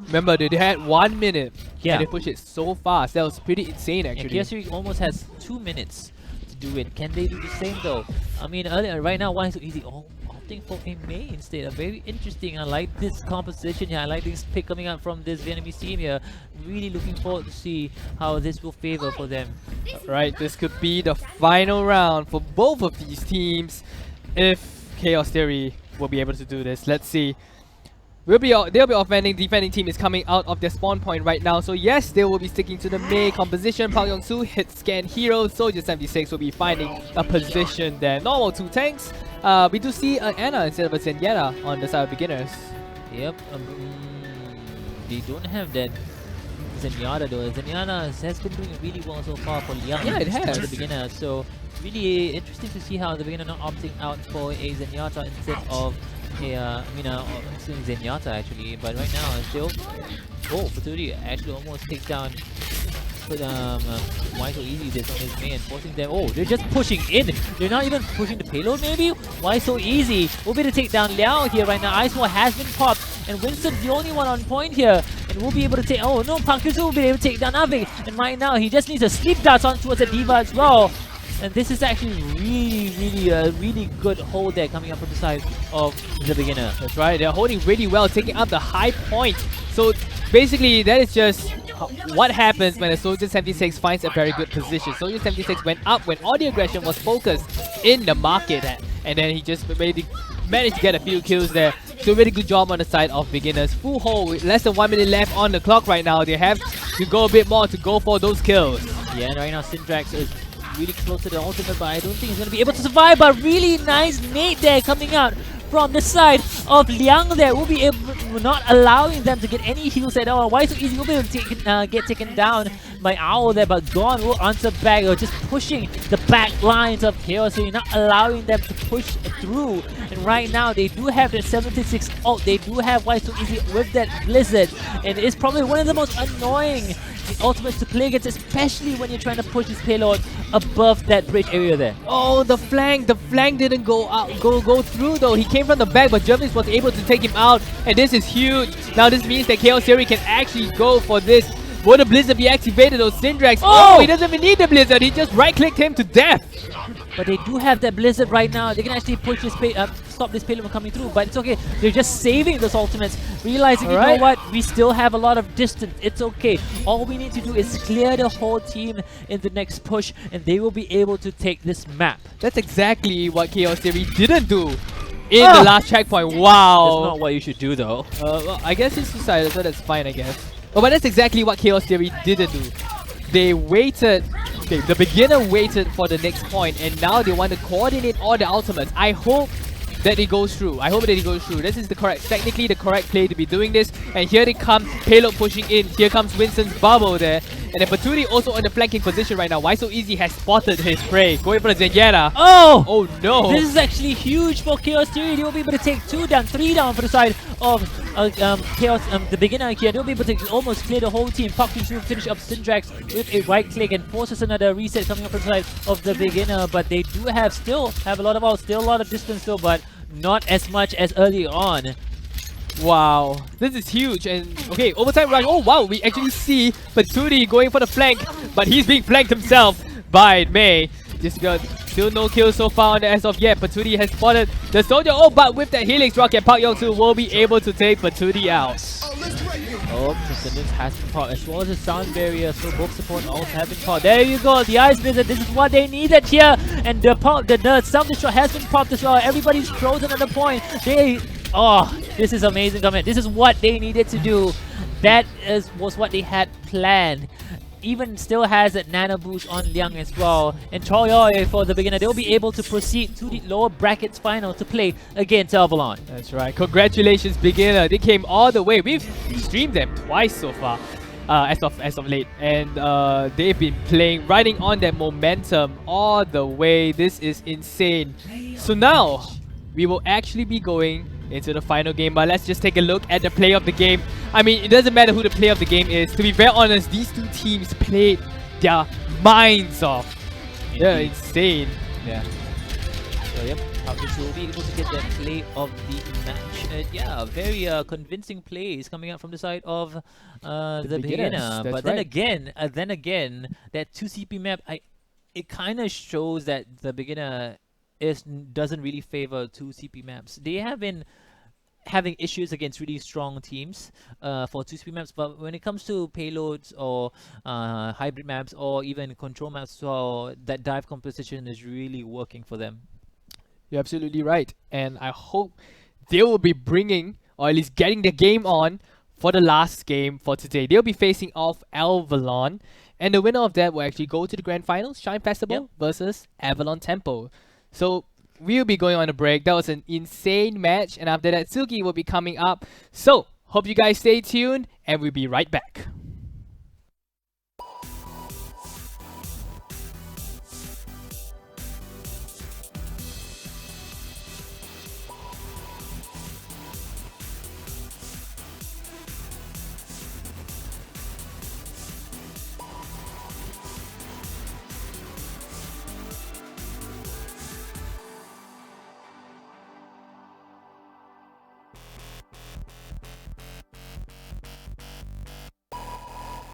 Remember, they had 1 minute. Yeah. And they pushed it so fast. That was pretty insane, actually. Yeah, KLC almost has 2 minutes to do it. Can they do the same though? I mean, earlier, right now, Why So Easy? Opting for a May instead. Very interesting. I like this composition here. I like this pick coming out from this Vietnamese team here. Really looking forward to see how this will favor for them. Right, this could be the final round for both of these teams if Chaos Theory will be able to do this. Let's see. They'll be offending. Defending team is coming out of their spawn point right now. So yes, they will be sticking to the May composition. Park Yong-soo hit scan hero. Soldier 76 will be finding a position there. Normal 2 tanks. We do see an Anna instead of a Zenyatta on the side of beginners. Yep. They don't have that Zenyatta though. Zenyatta has been doing really well so far for Liang. Yeah, it has. For the beginner. So really interesting to see how the beginner not opting out for a Zenyatta instead of Zenyatta actually, but right now still. Patootie actually almost takes down Why So Easy this on his main, forcing them. They're just pushing in. They're not even pushing the payload maybe? Why So Easy will be able to take down Liao here right now. Ice Wall has been popped, and Winston's the only one on point here. And we'll be able to take. Oh no, Park Yong-soo will be able to take down Avik. And right now he just needs a sleep dart on towards the D.Va as well. And this is actually really good hold there coming up from the side of the beginner. That's right, they're holding really well, taking out the high point. So basically that is just what happens when a Soldier 76 finds a very good position. Soldier 76 went up when all the aggression was focused in the market, and then he just managed to get a few kills there. So really good job on the side of beginners. Full hold with less than 1 minute left on the clock right now. They have to go a bit more to go for those kills. Yeah, and right now Syndrax is really close to the ultimate, but I don't think he's going to be able to survive. But really nice nade there coming out from the side of Liang there. Will be able not allowing them to get any heals at all. Why so easy? Will be able to get taken down by Owl there, but Gone will answer back, or just pushing the back lines of Chaos Theory, not allowing them to push through. And right now they do have the 76 ult, they do have Why So Easy with that Blizzard, and it's probably one of the most annoying ultimates to play against, especially when you're trying to push this payload above that bridge area there. Oh, the flank didn't go through though. He came from the back, but Jervis was able to take him out, and this is huge. Now this means that Chaos Theory can actually go for this. Will the Blizzard be activated? Those Syndrax. Oh, he doesn't even need the Blizzard. He just right-clicked him to death. But they do have that Blizzard right now. They can actually push this stop this payload from coming through. But it's okay. They're just saving those ultimates, realizing, you know what? We still have a lot of distance. It's okay. All we need to do is clear the whole team in the next push, and they will be able to take this map. That's exactly what Chaos Theory didn't do in the last checkpoint. Wow. That's not what you should do, though. Well, I guess it's decided, so that's fine, I guess. Oh, but that's exactly what Chaos Theory didn't do. They waited. Okay, the beginner waited for the next point, and now they want to coordinate all the ultimates. I hope that it goes through. I hope that it goes through. This is technically the correct play to be doing this. And here they come, payload pushing in. Here comes Winston's bubble there. And then Paturi also on the flanking position right now. Why So Easy has spotted his prey. Going for the Zenyatta. Oh no. This is actually huge for Chaos Theory. They will be able to take 2 down, 3 down for the side of Chaos, the beginner here. They'll be able to almost clear the whole team. Park Shu finish up Syndrax with a right click and forces another reset coming up from the side of the beginner. But they do still have a lot of outs, still a lot of distance though, but not as much as early on. Wow, this is huge. And okay, overtime rush. Oh wow, we actually see Paturi going for the flank, but he's being flanked himself by Mei. Just got still no kills so far on the as of yet. Paturi has spotted the soldier. Oh, but with that Helix rocket, Park Yong-soo will be able to take Paturi out. Oh, Transcendence has been caught, as well as the sound barrier, so both support also have been caught. There you go, the Ice Blizzard, this is what they needed here. And the self-destruct has been popped as well. Everybody's frozen at the point. This is amazing comment. This is what they needed to do. That was what they had planned. Even still has that nano boost on Liang as well. And Choyoy for the beginner, they'll be able to proceed to the lower brackets final to play against Avalon. That's right. Congratulations, beginner. They came all the way. We've streamed them twice so far, as of late, and they've been riding on that momentum all the way. This is insane. So now we will actually be going into the final game, but let's just take a look at the play of the game. I mean, it doesn't matter who the play of the game is. To be very honest, these two teams played their minds off. They're insane. Yeah. So yep, obviously will be able to get that play of the match. Yeah, very convincing plays coming out from the side of the beginner. But then again, that 2 CP map, it kind of shows that the beginner doesn't really favor 2 CP maps. They have been having issues against really strong teams for 2 CP maps, but when it comes to payloads or hybrid maps or even control maps, so that dive composition is really working for them. You're absolutely right, and I hope they will be bringing, or at least getting the game on for the last game for today. They'll be facing off Avalon, and the winner of that will actually go to the grand finals, Shine Festival versus Avalon Tempo. So we'll be going on a break. That was an insane match, and after that Suki will be coming up. So hope you guys stay tuned, and we'll be right back.